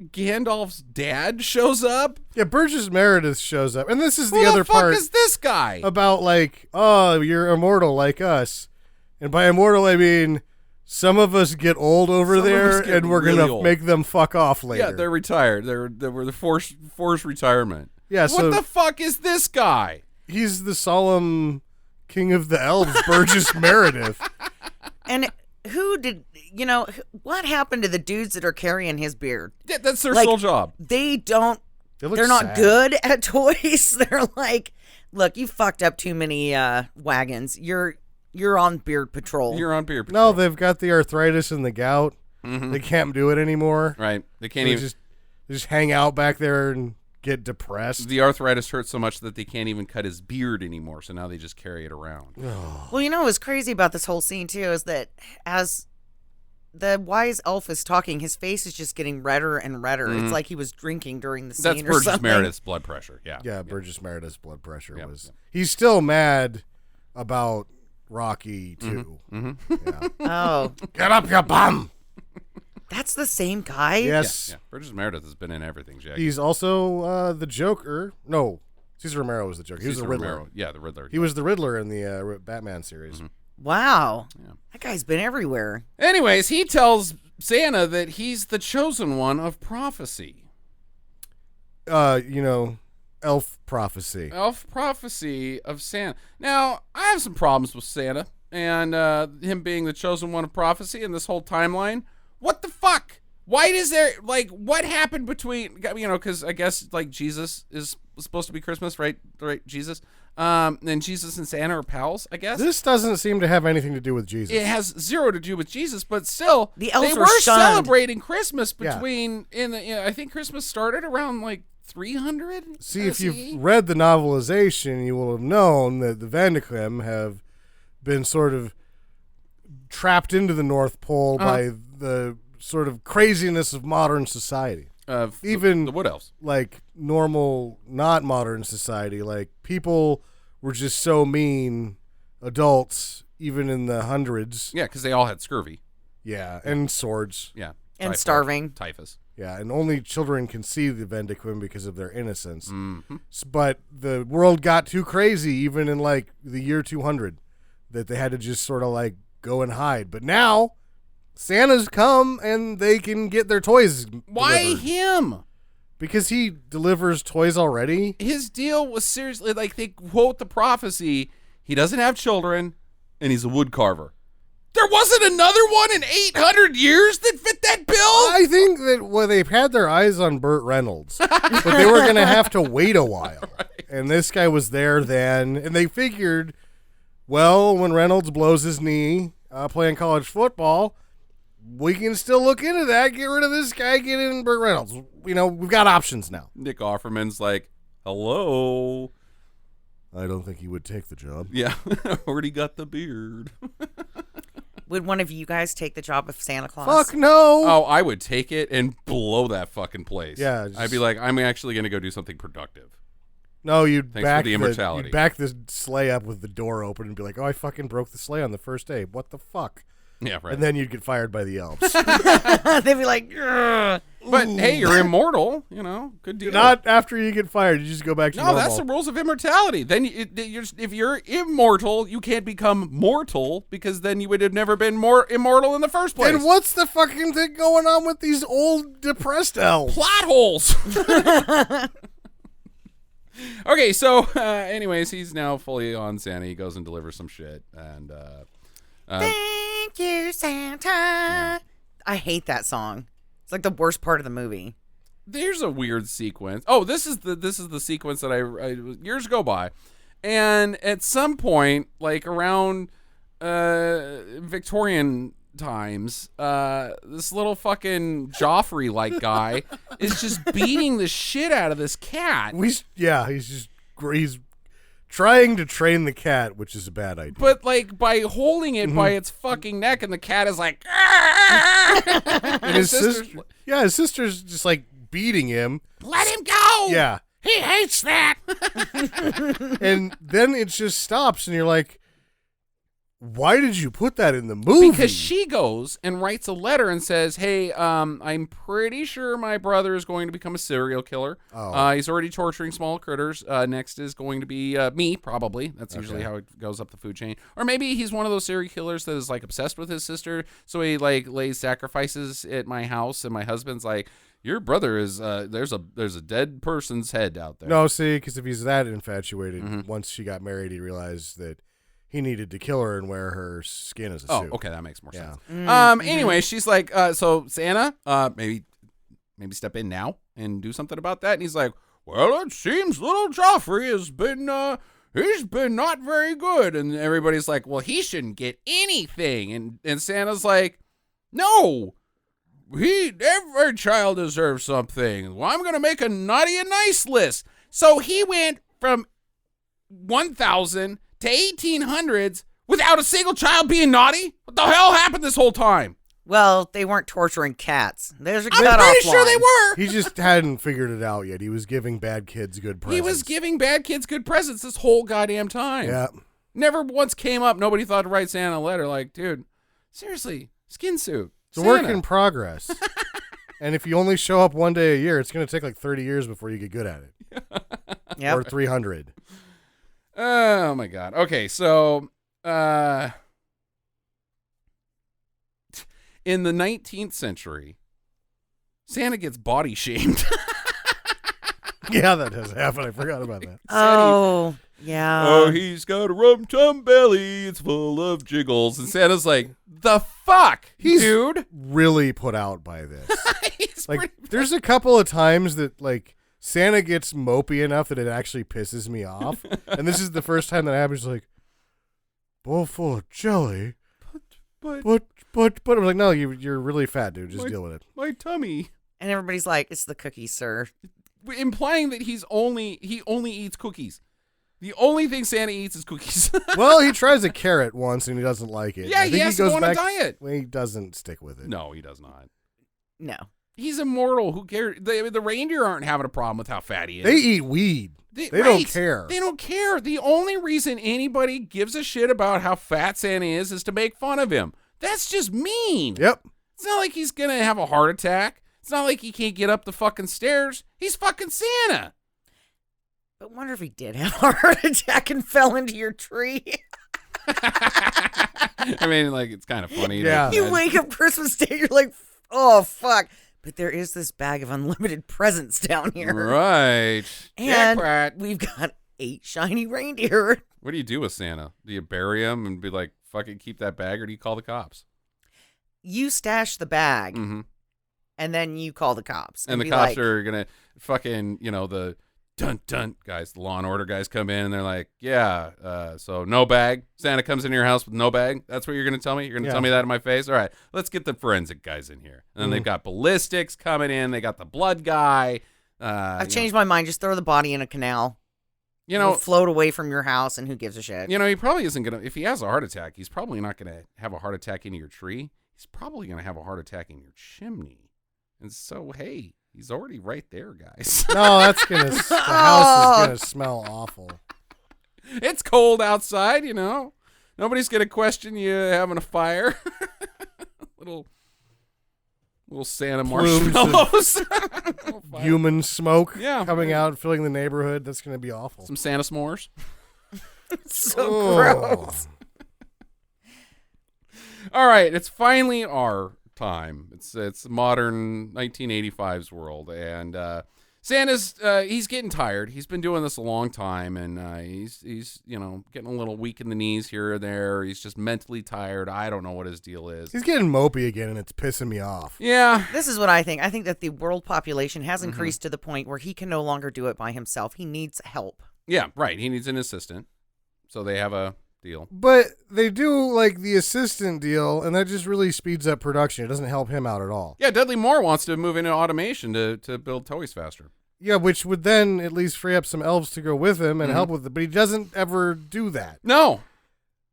Gandalf's dad shows up. Yeah, Burgess Meredith shows up. And this is the other part. Who the fuck is this guy? About like, oh, you're immortal like us. And by immortal, I mean some of us get old over there and we're really going to make them fuck off later. Yeah, they're retired. They were the forced retirement. Yeah, what the fuck is this guy? He's the solemn king of the elves, Burgess Meredith. And what happened to the dudes that are carrying his beard? Yeah, that's their sole job. They're not good at toys. They're like, look, you fucked up too many wagons. You're on beard patrol. You're on beard patrol. No, they've got the arthritis and the gout. Mm-hmm. They can't do it anymore. Right. They can't even just hang out back there and get depressed. The arthritis hurts so much that they can't even cut his beard anymore, so now they just carry it around. Well, what's crazy about this whole scene, too, is that as the wise elf is talking, his face is just getting redder and redder. Mm-hmm. It's like he was drinking during the scene. That's Burgess Meredith's blood pressure, yeah. Yeah, Burgess Meredith's blood pressure was... Yeah. He's still mad about Rocky, too. Mm-hmm. Mm-hmm. Yeah. Oh. Get up, you bum! That's the same guy? Yes. Yeah. Burgess Meredith has been in everything, Jackie. He's also the Joker. No, Cesar Romero was the Joker. He was the Riddler. Romero. Yeah, the Riddler. He was the Riddler in the Batman series. Mm-hmm. Wow. Yeah. That guy's been everywhere. Anyways, he tells Santa that he's the chosen one of prophecy. Elf prophecy. Elf prophecy of Santa. Now, I have some problems with Santa and him being the chosen one of prophecy and this whole timeline. What the fuck? Why is there, what happened between, because I guess, Jesus is supposed to be Christmas, right? Right, Jesus. And Jesus and Santa are pals, I guess. This doesn't seem to have anything to do with Jesus. It has zero to do with Jesus, but still, the elves they were celebrating Christmas between, I think Christmas started around, 300? See, if you've read the novelization, you will have known that the Vandekrim have been sort of trapped into the North Pole by the sort of craziness of modern society. Even the Wood Elves. Normal, not modern society. People were just so mean, adults, even in the hundreds. Yeah, because they all had scurvy. Yeah, and swords. Yeah. And starving. Typhus. Yeah, and only children can see the Vendiquin because of their innocence. Mm-hmm. But the world got too crazy, even in like the year 200, that they had to just sort of like go and hide. But now Santa's come and they can get their toys. Why delivered. him? Because he delivers toys already. His deal was seriously like they quote the prophecy. He doesn't have children, and he's a wood carver. There wasn't another one in 800 years that fit that bill? I think that they've had their eyes on Burt Reynolds, but they were going to have to wait a while. Right. And this guy was there then, and they figured, well, when Reynolds blows his knee playing college football, we can still look into that, get rid of this guy, get in Burt Reynolds. You know, we've got options now. Nick Offerman's like, hello. I don't think he would take the job. Yeah, already got the beard. Would one of you guys take the job of Santa Claus? Fuck no. Oh, I would take it and blow that fucking place. Yeah. I'd be like, I'm actually going to go do something productive. No, you'd Thanks back for the immortality. You'd back the sleigh up with the door open and be like, oh, I fucking broke the sleigh on the first day. What the fuck? Yeah, right. And then you'd get fired by the elves. They'd be like, ugh. But hey, you're immortal, you know, good deal. Not after you get fired. You just go back to normal. No, that's the rules of immortality. Then if you're immortal, you can't become mortal because then you would have never been more immortal in the first place. And what's the fucking thing going on with these old depressed elves? Plot holes. Okay, so anyways, he's now fully on Santa. He goes and delivers some shit, and thank you, Santa. Yeah. I hate that song. It's like the worst part of the movie. There's a weird sequence. Oh, this is the sequence that I years go by, and at some point, like around Victorian times, this little fucking Joffrey-like guy is just beating the shit out of this cat. He's trying to train the cat, which is a bad idea. But like by holding it by its fucking neck, and the cat is like, and his sister's just like beating him. Let him go. Yeah, he hates that. And then it just stops, and you're like, why did you put that in the movie? Because she goes and writes a letter and says, hey, I'm pretty sure my brother is going to become a serial killer. Oh. He's already torturing small critters. Next is going to be me, probably. That's usually how it goes up the food chain. Or maybe he's one of those serial killers that is like obsessed with his sister, so he like lays sacrifices at my house, and my husband's like, your brother is there's a dead person's head out there. No, see, because if he's that infatuated, once she got married, he realized that he needed to kill her and wear her skin as a suit. Oh, okay, that makes more sense. Mm-hmm. Anyway, she's like, so Santa, maybe step in now and do something about that. And he's like, well, it seems little Joffrey has been, he's been not very good. And everybody's like, well, he shouldn't get anything. And Santa's like, no, every child deserves something. Well, I'm going to make a naughty and nice list. So he went from 1,000 to 1800s without a single child being naughty? What the hell happened this whole time? Well, they weren't torturing cats. There's a I'm cutoff pretty sure they were. He just hadn't figured it out yet. He was giving bad kids good presents. He was giving bad kids good presents this whole goddamn time. Yeah. Never once came up. Nobody thought to write Santa a letter like, dude, seriously, skin suit. It's a work in progress. And if you only show up one day a year, it's going to take like 30 years before you get good at it. Yep. Or 300. Oh, my God. Okay, so in the 19th century, Santa gets body shamed. Yeah, that does happen. I forgot about that. Oh, yeah. Oh, he's got a rum-tum belly. It's full of jiggles. And Santa's like, the fuck, dude? Really put out by this. He's Like, pretty- there's a couple of times that, like, Santa gets mopey enough that it actually pisses me off. And this is the first time that happens, like, bowl full of jelly. But I'm like, no, you're really fat, dude. Just deal with it. My tummy. And everybody's like, it's the cookies, sir. Implying that he only eats cookies. The only thing Santa eats is cookies. Well, he tries a carrot once and he doesn't like it. Yeah, I think he has to go on a back, diet. Well, he doesn't stick with it. No, he does not. No. He's immortal. Who cares? The reindeer aren't having a problem with how fat he is. They eat weed. They don't care. They don't care. The only reason anybody gives a shit about how fat Santa is to make fun of him. That's just mean. Yep. It's not like he's going to have a heart attack. It's not like he can't get up the fucking stairs. He's fucking Santa. But wonder if he did have a heart attack and fell into your tree. I mean, like, it's kind of funny. Yeah. You wake up Christmas Day, you're like, oh, fuck. But there is this bag of unlimited presents down here. Right. And Jackpot. we've got 8 shiny reindeer. What do you do with Santa? Do you bury him and be like, fucking keep that bag, or do you call the cops? You stash the bag, Mm-hmm. and then you call the cops. And the be cops like, are going to fucking, the dun guys, the law and order guys come in and they're like, yeah, so no bag. Santa comes into your house with no bag. That's what you're going to tell me? You're going to tell me that in my face? All right, let's get the forensic guys in here. And then they've got ballistics coming in. They got the blood guy. I've changed my mind. Just throw the body in a canal. It'll float away from your house, and who gives a shit? He probably isn't going to, if he has a heart attack, he's probably not going to have a heart attack into your tree. He's probably going to have a heart attack in your chimney. And so, hey, he's already right there, guys. No, that's gonna. The house is gonna smell awful. It's cold outside, Nobody's gonna question you having a fire. little Santa marshmallows. Human smoke Yeah. coming out, filling the neighborhood. That's gonna be awful. Some Santa s'mores. So gross. All right, it's finally our time. It's modern 1985's world, and Santa's he's getting tired. He's been doing this a long time, and he's getting a little weak in the knees here or there. He's just mentally tired. I don't know what his deal is. He's getting mopey again, and it's pissing me off. Yeah. This is what I think. I think that the world population has increased to the point where he can no longer do it by himself. He needs help. Yeah, right. He needs an assistant. So they have a deal. But they do like the assistant deal, and that just really speeds up production. It doesn't help him out at all. Yeah, Dudley Moore wants to move into automation to build toys faster. Yeah, which would then at least free up some elves to go with him and help with it. But he doesn't ever do that. No.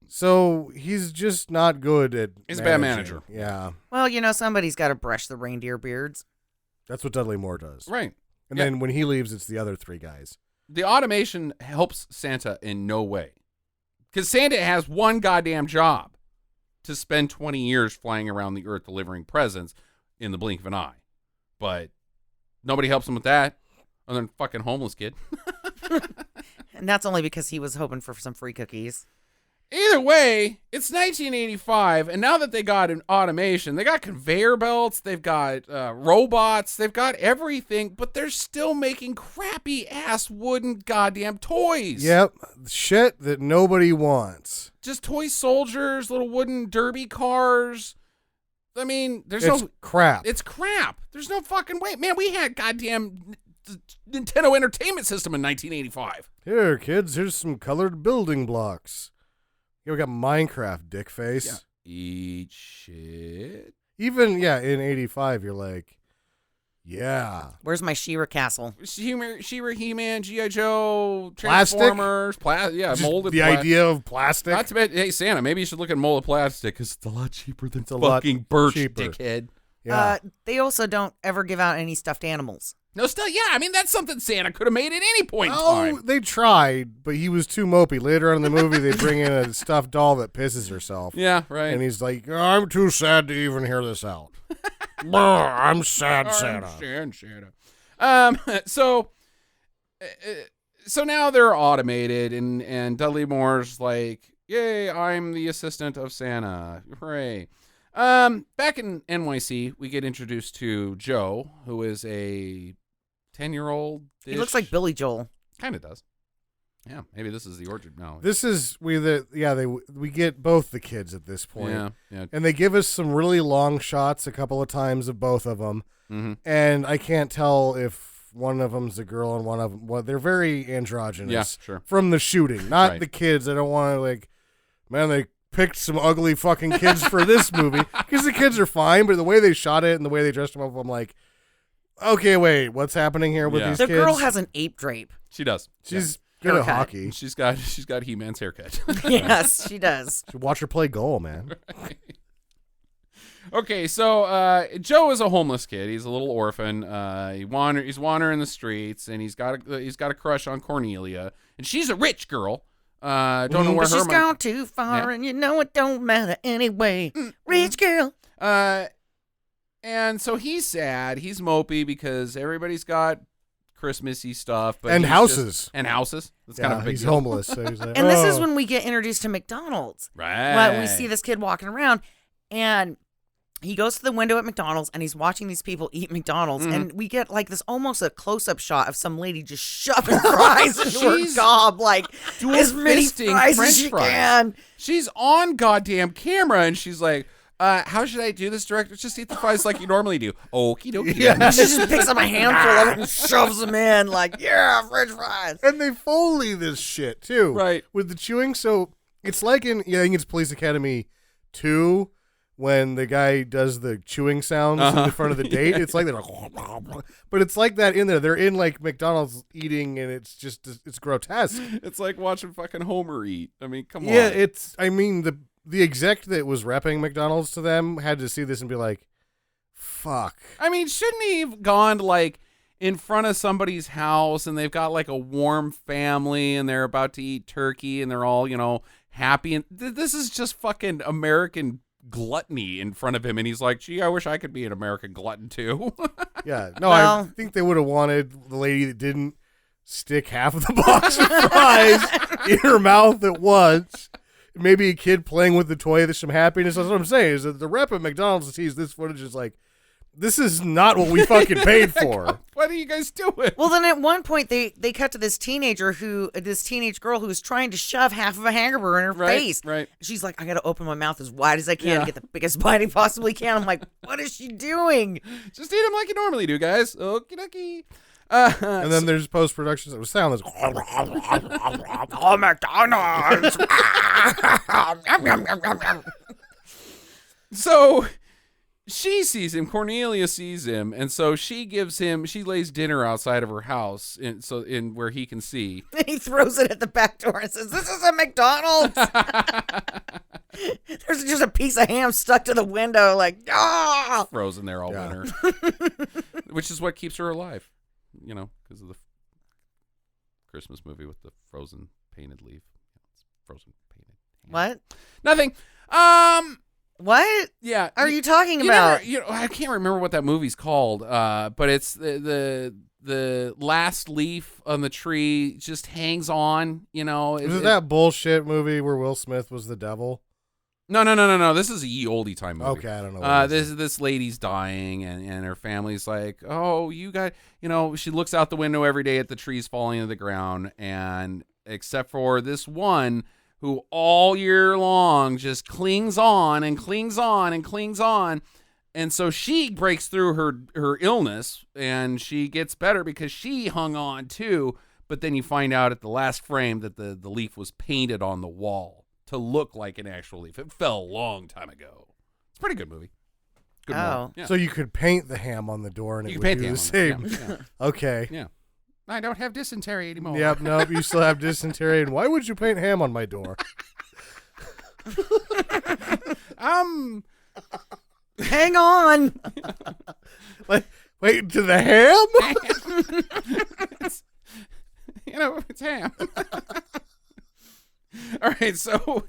So he's just not good at He's a bad manager. Yeah. Well, somebody's got to brush the reindeer beards. That's what Dudley Moore does. Right. And then when he leaves, it's the other 3 guys. The automation helps Santa in no way. Because Santa has one goddamn job to spend 20 years flying around the earth delivering presents in the blink of an eye. But nobody helps him with that other than fucking homeless kid. And that's only because he was hoping for some free cookies. Either way, it's 1985, and now that they got an automation, they got conveyor belts, they've got robots, they've got everything, but they're still making crappy-ass wooden goddamn toys. Yep. Shit that nobody wants. Just toy soldiers, little wooden derby cars. I mean, It's crap. It's crap. There's no fucking way. Man, we had goddamn Nintendo Entertainment System in 1985. Here, kids, here's some colored building blocks. Yeah, we got Minecraft, dickface. Yeah. Eat shit. Even, in 85, you're like, yeah. Where's my She-Ra castle? She-Ra, He-Man, G.I. Joe, Plastic? Transformers, molded The idea of plastic. Not to bet, hey, Santa, maybe you should look at molded plastic because it's a lot cheaper than a lot fucking birch, cheaper. dickhead. Yeah. They also don't ever give out any stuffed animals. No, still, I mean, that's something Santa could have made at any point in time. They tried, but he was too mopey. Later on in the movie, they bring in a stuffed doll that pisses herself. Yeah, right. And he's like, I'm too sad to even hear this out. I'm sad, Santa. I'm sad, Santa. So now they're automated, and Dudley Moore's like, yay, I'm the assistant of Santa. Hooray. Back in NYC, we get introduced to Joe, who is a 10-year-old. He looks like Billy Joel. Kind of does. Yeah, maybe this is the orchard. No, This is we get both the kids at this point. Yeah. And they give us some really long shots a couple of times of both of them. Mm-hmm. And I can't tell if one of them's a girl and one of them. Well, they're very androgynous. Yeah, sure. From the shooting, not Right. the kids. I don't want to man, they picked some ugly fucking kids for this movie because the kids are fine, but the way they shot it and the way they dressed them up, I'm like, okay, wait, what's happening here with these The kids? girl has an ape drape. She does. She's good at Haircut. hockey. She's got He-Man's haircut. Yes, she does. Should watch her play goal, man. Okay, so Joe is a homeless kid. He's a little orphan. He's wandering the streets, and he's got a crush on Cornelia, and she's a rich girl. Don't know where But her she's money. gone too far, Yeah. and you know it don't matter anyway. Rich girl. And so he's sad. He's mopey because everybody's got Christmassy stuff, but and houses. That's kind of a big he's deal. homeless. So he's like, And this is when we get introduced to McDonald's. Right. Well, we see this kid walking around, and he goes to the window at McDonald's, and he's watching these people eat McDonald's, and we get like this almost a close-up shot of some lady just shoving fries into her gob, like as many fries as she can. She's on goddamn camera, and she's like, how should I do this, director? Just eat the fries like you normally do. Okie dokie. Yeah. She just picks up a handful of it and shoves them in, like, yeah, French fries. And they Foley this shit too, Right? With the chewing. So it's like in I think it's Police Academy 2 when the guy does the chewing sounds in the front of the date. It's like that, but it's like that in there. They're in like McDonald's eating, and it's just it's grotesque. It's like watching fucking Homer eat. I mean, come on. Yeah, the exec that was repping McDonald's to them had to see this and be like, fuck. I mean, shouldn't he have gone like in front of somebody's house and they've got like a warm family and they're about to eat turkey and they're all, happy, and this is just fucking American gluttony in front of him, and he's like, gee, I wish I could be an American glutton too. Yeah, no, I think they would have wanted the lady that didn't stick half of the box of fries in her mouth at once. Maybe a kid playing with the toy with some happiness. That's what I'm saying, is that the rep at McDonald's sees this footage is like, this is not what we fucking paid for. What are you guys doing? Well, then at one point they cut to this teenage girl who's trying to shove half of a hamburger in her face. Right. She's like, I got to open my mouth as wide as I can to get the biggest bite I possibly can. I'm like, what is she doing? Just eat them like you normally do, guys. Okie dokie. And then there's post-production that was sound that's Oh, McDonald's. So she sees him. Cornelia sees him, and so she lays dinner outside of her house, in where he can see. And he throws it at the back door and says, "This is a McDonald's." There's just a piece of ham stuck to the window, like Frozen there all winter, which is what keeps her alive. Because of the Christmas movie with the frozen painted leaf. It's frozen painted. What? Nothing. What? Yeah. Are you talking about? I can't remember what that movie's called. But it's the last leaf on the tree just hangs on. Is it that bullshit movie where Will Smith was the devil? No. This is a ye oldie time movie. Okay, I don't know. This lady's dying, and her family's like, oh, you got, she looks out the window every day at the trees falling to the ground, and except for this one who all year long just clings on and clings on and clings on. And so she breaks through her illness, and she gets better because she hung on too. But then you find out at the last frame that the leaf was painted on the wall to look like an actual leaf. It fell a long time ago. It's a pretty good movie. Good movie. Yeah. So you could paint the ham on the door and You it can would paint do the the ham on same. it. Yeah. Okay. Yeah. I don't have dysentery anymore. Yep, nope, you still have dysentery. And why would you paint ham on my door? Hang on. Wait, to the ham? It's ham. All right, so,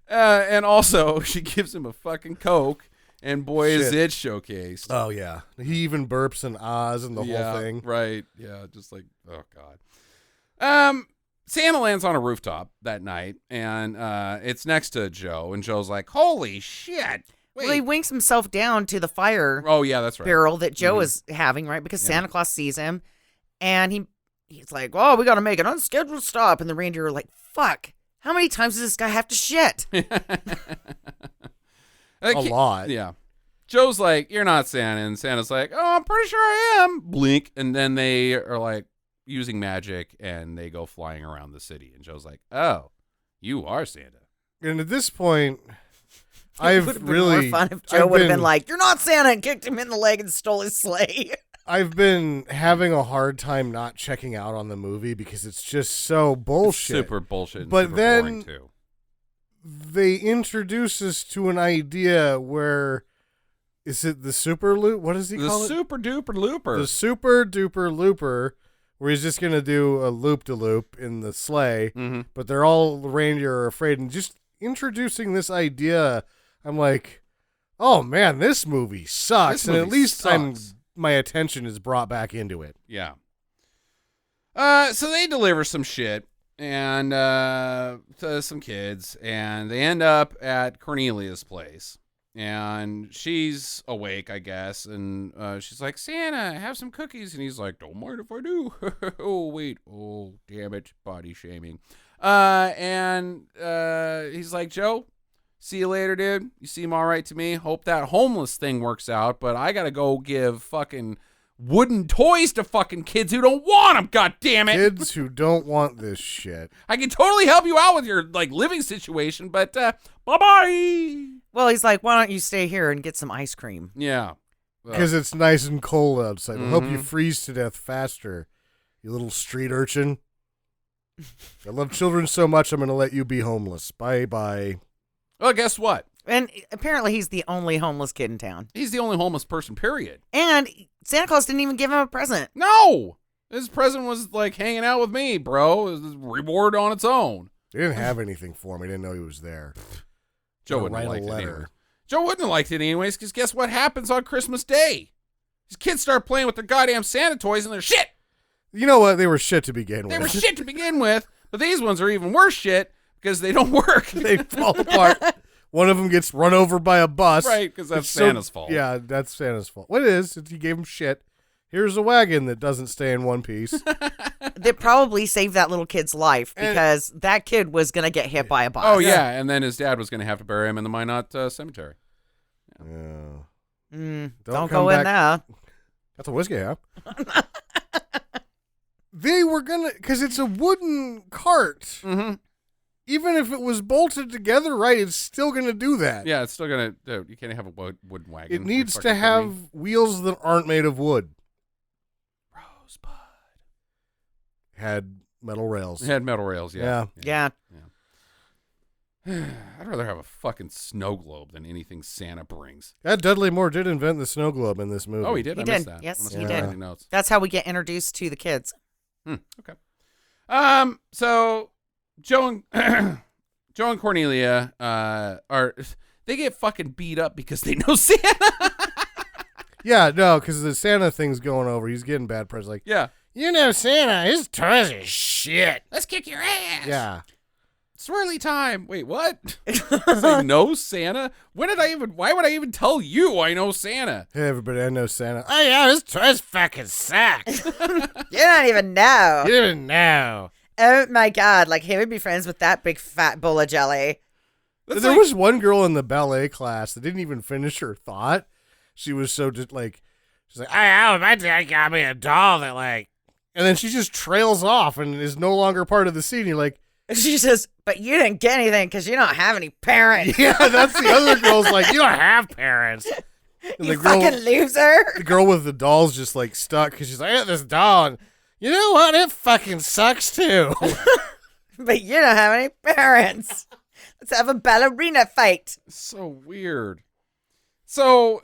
and also she gives him a fucking Coke, and boy, is it showcased. Oh, yeah. He even burps and ahs and the whole thing. Right, yeah, just like, oh, God. Santa lands on a rooftop that night, and it's next to Joe, and Joe's like, holy shit. Wait. Well, he winks himself down to the fire Oh, yeah, that's right. barrel that Joe is having, right? Because Santa Claus sees him, and he's like, oh, we got to make an unscheduled stop. And the reindeer are like, fuck. How many times does this guy have to shit? A lot. Yeah. Joe's like, you're not Santa. And Santa's like, oh, I'm pretty sure I am. Blink. And then they are like using magic and they go flying around the city. And Joe's like, oh, you are Santa. And at this point, It would have been more fun if Joe would have been like, you're not Santa, and kicked him in the leg and stole his sleigh. I've been having a hard time not checking out on the movie because it's just so bullshit. It's super bullshit. And but super then boring too. They introduce us to an idea where, is it the super loop? What does he call it? The super duper looper. The super duper looper, where he's just going to do a loop-de-loop in the sleigh, but the reindeer are afraid. And just introducing this idea, I'm like, Oh man, this movie sucks. This movie and at least sucks. my attention is brought back into it. Yeah. So they deliver some shit and to some kids, and they end up at Cornelia's place. And she's awake, I guess, and she's like, Santa, have some cookies. And he's like, don't mind if I do. Oh, wait. Oh, damn it. Body shaming. And he's like, Joe, see you later, dude. You seem all right to me. Hope that homeless thing works out, but I got to go give fucking wooden toys to fucking kids who don't want them, god damn it. Kids who don't want this shit. I can totally help you out with your like living situation, but bye-bye. Well, he's like, why don't you stay here and get some ice cream? Yeah. Because it's nice and cold outside. I hope you freeze to death faster, you little street urchin. I love children so much, I'm going to let you be homeless. Bye-bye. Well, guess what? And apparently he's the only homeless kid in town. He's the only homeless person, period. And Santa Claus didn't even give him a present. No! His present was like hanging out with me, bro. It was a reward on its own. They didn't have anything for him. He didn't know he was there. Joe wouldn't have liked it anyway. Joe wouldn't have liked it anyways, because guess what happens on Christmas Day? These kids start playing with their goddamn Santa toys and they're shit. You know what? They were shit to begin with. They were shit to begin with, but these ones are even worse shit because they don't work. They fall apart. One of them gets run over by a bus. Right, because that's It's Santa's fault. Yeah, that's Santa's fault. What it is, he gave him shit. Here's a wagon that doesn't stay in one piece. That probably saved that little kid's life because that kid was going to get hit by a bus. Oh, yeah, and then his dad was going to have to bury him in the Minot Cemetery. Yeah. Don't go in there. That's a whiskey, huh? They were going to, because it's a wooden cart. Mm-hmm. Even if it was bolted together right, it's still going to do that. Yeah, it's still going to, you can't have a wooden wagon. It needs to have wheels that aren't made of wood. Rosebud. Had metal rails. It had metal rails, yeah. Yeah. I'd rather have a fucking snow globe than anything Santa brings. That Dudley Moore did invent the snow globe in this movie. Oh, he did? He I missed did. that. Yes, Unless he I did. read the notes. That's how we get introduced to the kids. Okay. So Joe and Cornelia they get fucking beat up because they know Santa. Yeah, no, because the Santa thing's going over. He's getting bad press. Like, Yeah. you know Santa, his toys are shit. Let's kick your ass. Yeah. Swirly time. Wait, what? I know Santa? Why would I even tell you I know Santa? Hey, everybody, I know Santa. Oh, yeah, his toys fucking suck. You don't even know. You didn't know. Oh, my God. Like, he would be friends with that big fat bowl of jelly. There was one girl in the ballet class that didn't even finish her thought. She was so just like, she's like, oh, my dad got me a doll that like, and then she just trails off and is no longer part of the scene. You're like, She says, but you didn't get anything because you don't have any parents. yeah, that's the other girl's like, you don't have parents. And You fucking loser. The girl with the doll's just like stuck because she's like, I got this doll. And you know what? It fucking sucks too. But you don't have any parents. Let's have a ballerina fight. So weird. So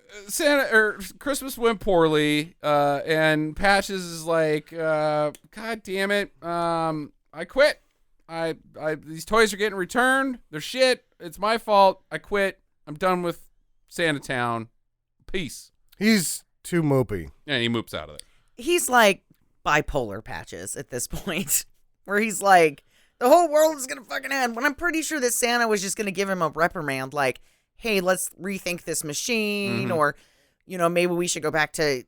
Christmas went poorly, and Patches is like, God damn it, I quit. These toys are getting returned. They're shit. It's my fault. I quit. I'm done with Santa Town. Peace. He's too mopey. And he moops out of it. He's like bipolar Patches at this point, where he's like, the whole world is going to fucking end. When I'm pretty sure that Santa was just going to give him a reprimand, like, hey, let's rethink this machine, or, you know, maybe we should go back to,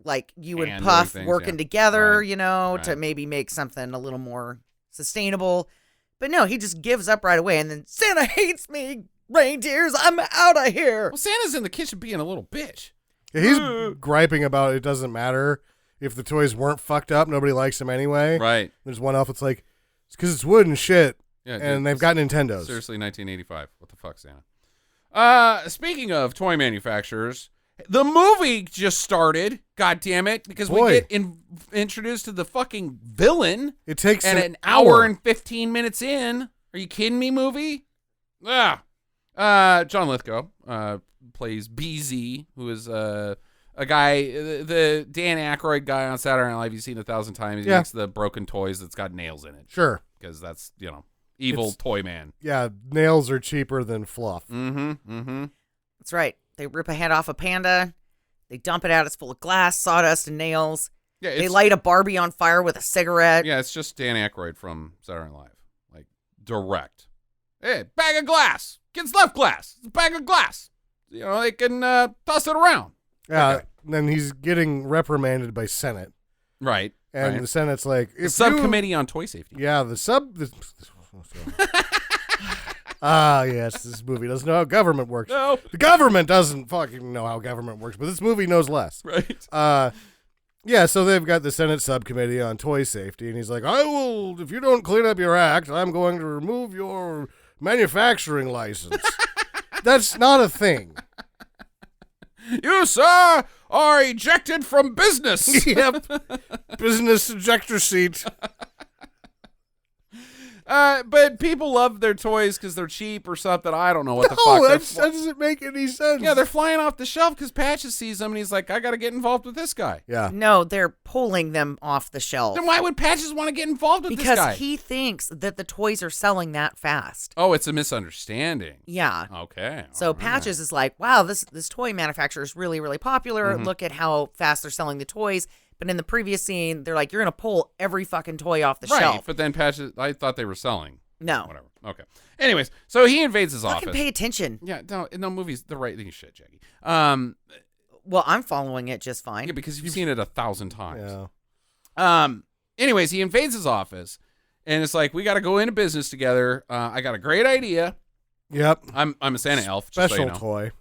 like, you and Puff working together, you know, to maybe make something a little more sustainable. But no, he just gives up right away, and then, Santa hates me, reindeers, I'm out of here. Well, Santa's in the kitchen being a little bitch. Yeah, he's griping about it doesn't matter if the toys weren't fucked up. Nobody likes them anyway. Right. There's one elf that's like, it's because it's wood and shit. Yeah, and they've got Nintendos. Seriously, 1985. What the fuck, Santa? Speaking of toy manufacturers, the movie just started. God damn it! Because we get introduced to the fucking villain. It takes an hour and 15 minutes in. Are you kidding me? Movie? John Lithgow plays BZ, who is a guy, the Dan Aykroyd guy on Saturday Night Live. You've seen 1,000 times. He makes the broken toys that's got nails in it. Sure. Because that's, you know, evil toy man. Yeah, nails are cheaper than fluff. Mm-hmm. That's right. They rip a head off a panda. They dump it out. It's full of glass, sawdust, and nails. Yeah, they light a Barbie on fire with a cigarette. Yeah, it's just Dan Aykroyd from Saturday Night Live. Like, direct. Hey, bag of glass. Kids left glass. It's a bag of glass. You know, they can toss it around. Yeah, okay. Then he's getting reprimanded by Senate. Right. And the Senate's like... The subcommittee on toy safety. Yeah, yes, this movie doesn't know how government works. No. The government doesn't fucking know how government works, but this movie knows less. Right. Yeah, so they've got the Senate subcommittee on toy safety, and he's like, if you don't clean up your act, I'm going to remove your manufacturing license. That's not a thing. You, sir, are ejected from business. Yep. Business ejector seat. But people love their toys because they're cheap or something. I don't know what the fuck. No, that doesn't make any sense. Yeah, they're flying off the shelf because Patches sees them and he's like, I got to get involved with this guy. Yeah. No, they're pulling them off the shelf. Then why would Patches want to get involved with this guy? Because he thinks that the toys are selling that fast. Oh, it's a misunderstanding. Yeah. Okay. So Patches is like, wow, this toy manufacturer is really, really popular. Mm-hmm. Look at how fast they're selling the toys. But in the previous scene, they're like, you're going to pull every fucking toy off the shelf. But then Patches, I thought they were selling. No. Whatever. Okay. Anyways, so he invades his Fucking office. pay attention. Yeah, no movies, the right thing shit, Jackie. Well, I'm following it just fine. Yeah, because you've seen it 1,000 times. Yeah. Anyways, he invades his office, and it's like, we got to go into business together. I got a great idea. Yep. I'm a Santa elf. Special just so you know. toy.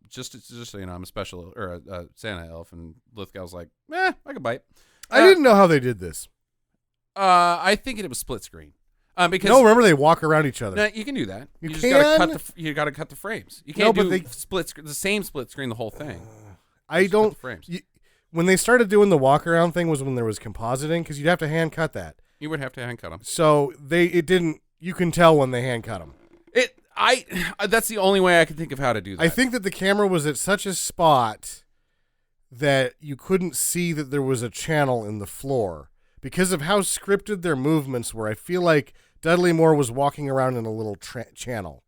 Just so you know, I'm a special or a Santa elf, and Lithgow's like, I could bite. I didn't know how they did this. I think it was split screen. Because no, remember they walk around each other. No, you can do that. You just can? gotta cut the frames. You can't do the same split screen the whole thing. I don't. Frames. When they started doing the walk around thing was when there was compositing because you'd have to hand cut that. You would have to hand cut them. So it didn't. You can tell when they hand cut them. That's the only way I can think of how to do that. I think that the camera was at such a spot that you couldn't see that there was a channel in the floor because of how scripted their movements were. I feel like Dudley Moore was walking around in a little channel.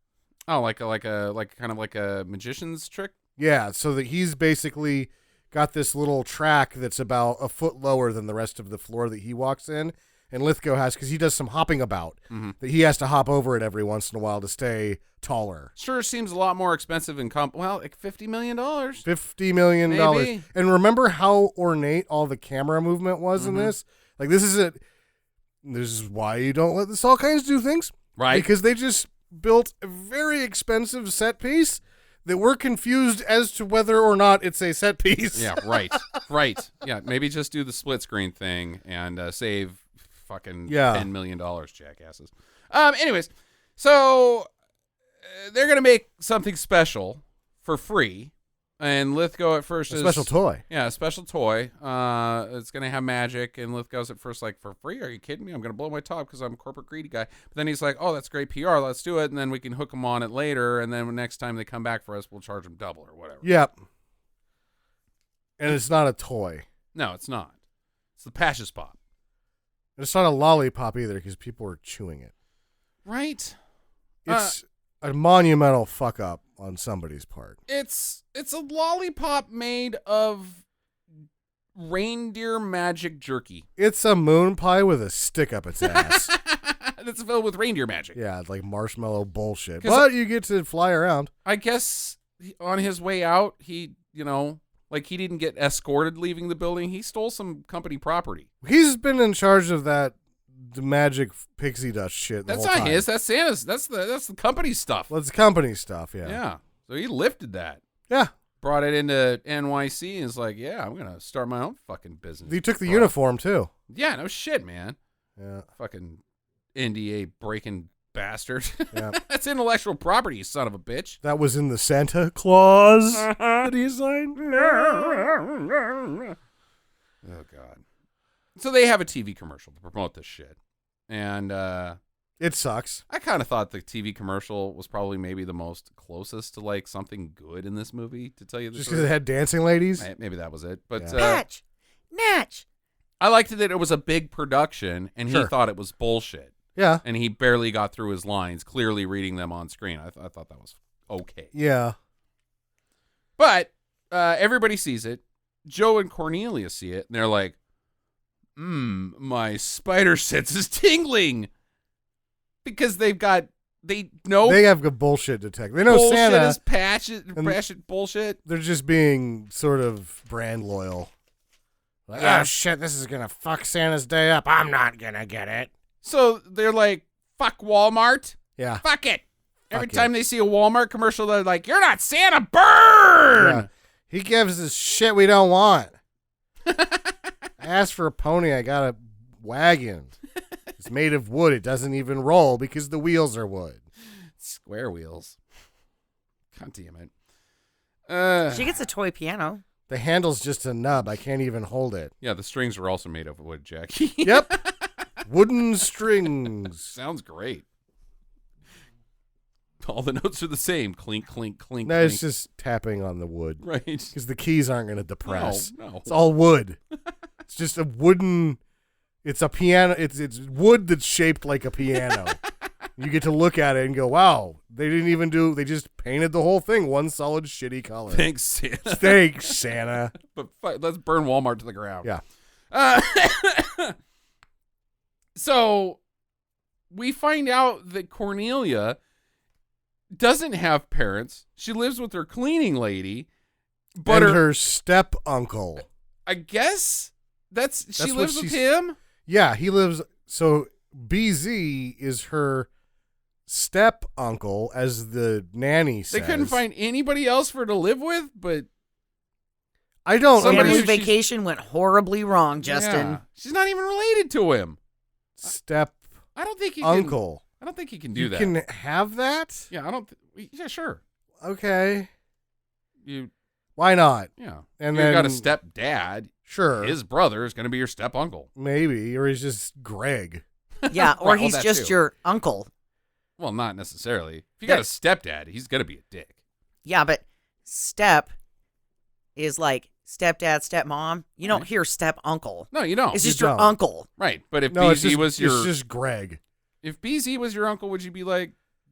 Oh, like kind of like a magician's trick. Yeah, so that he's basically got this little track that's about a foot lower than the rest of the floor that he walks in. And Lithgow has, because he does some hopping about, that he has to hop over it every once in a while to stay taller. Sure seems a lot more expensive in like $50 million. $50 million. Maybe. And remember how ornate all the camera movement was in this? Like, this is why you don't let the Saul Kinds do things. Right. Because they just built a very expensive set piece that we're confused as to whether or not it's a set piece. Yeah, right. Right. Yeah, maybe just do the split screen thing and save fucking $10 million, jackasses. Anyways, so they're going to make something special for free. And Lithgow at first a special toy. Yeah, a special toy. It's going to have magic. And Lithgow's at first like, for free? Are you kidding me? I'm going to blow my top because I'm a corporate greedy guy. But then he's like, oh, that's great PR. Let's do it. And then we can hook them on it later. And then next time they come back for us, we'll charge them double or whatever. Yep. And it's not a toy. No, it's not. It's the Patches Pop. It's not a lollipop either because people are chewing it. Right. It's a monumental fuck up on somebody's part. It's a lollipop made of reindeer magic jerky. It's a moon pie with a stick up its ass. That's filled with reindeer magic. Yeah, it's like marshmallow bullshit. But you get to fly around. I guess on his way out, he didn't get escorted leaving the building. He stole some company property. He's been in charge of the magic pixie dust shit. That's not his. That's Santa's. That's the company stuff. Well, it's company stuff. Yeah. Yeah. So he lifted that. Yeah. Brought it into NYC and is like, yeah, I'm gonna start my own fucking business. He took the uniform too. Yeah. No shit, man. Yeah. Fucking NDA breaking bastard. Yeah. That's intellectual property, you son of a bitch. That was in the Santa Claus that he signed. Oh, God. So they have a TV commercial to promote this shit. And it sucks. I kind of thought the TV commercial was probably maybe the most closest to like something good in this movie, to tell you the truth. Just because it had dancing ladies? Maybe that was it. But Patch! Natch! I liked that it was a big production and he thought it was bullshit. Yeah. And he barely got through his lines, clearly reading them on screen. I thought that was okay. Yeah. But everybody sees it. Joe and Cornelia see it, and they're like, my spider sense is tingling. Because they know they have good bullshit detect. They know bullshit Santa is patchet bullshit. They're just being sort of brand loyal. Like, oh shit, this is gonna fuck Santa's day up. I'm not gonna get it. So they're like, fuck Walmart. Yeah. Fuck it. Every Fuck time it. they see a Walmart commercial, they're like, you're not Santa, burn! Yeah. He gives us shit we don't want. I asked for a pony, I got a wagon. It's made of wood. It doesn't even roll because the wheels are wood. Square wheels. God damn it. She gets a toy piano. The handle's just a nub. I can't even hold it. Yeah, the strings are also made of wood, Jackie. Yep. Wooden strings. Sounds great. All the notes are the same. Clink, clink, clink, No, clink. it's just tapping on the wood. Right. Because the keys aren't going to depress. No. It's all wood. It's just a wooden... It's a piano. It's wood that's shaped like a piano. You get to look at it and go, wow, they didn't even do... They just painted the whole thing one solid shitty color. Thanks, Santa. Thanks, Santa. But let's burn Walmart to the ground. Yeah. So we find out that Cornelia doesn't have parents. She lives with her cleaning lady, but and her step uncle. I guess she what lives with she's- him. Yeah, he lives. So BZ is her step uncle, as the nanny says. They couldn't find anybody else for her to live with, but I don't. Somebody Santa's who she's- vacation went horribly wrong, Justin. yeah, she's not even related to him. Step I don't think he uncle. I don't think he can do You that. can have that. Yeah, I don't. Yeah, sure. Okay. You. Why not? Yeah. And you then got a stepdad. Sure. His brother is going to be your step uncle. Maybe, or he's just Greg. Yeah, or Well, he's that just too. your uncle. Well, not necessarily. If you got a stepdad, he's going to be a dick. Yeah, but step is like stepdad, stepmom. You don't hear step uncle. No, you don't. It's You just your don't. uncle. Right. But if No, it's BZ just, was your it's just Greg. if BZ was your uncle, would you be like,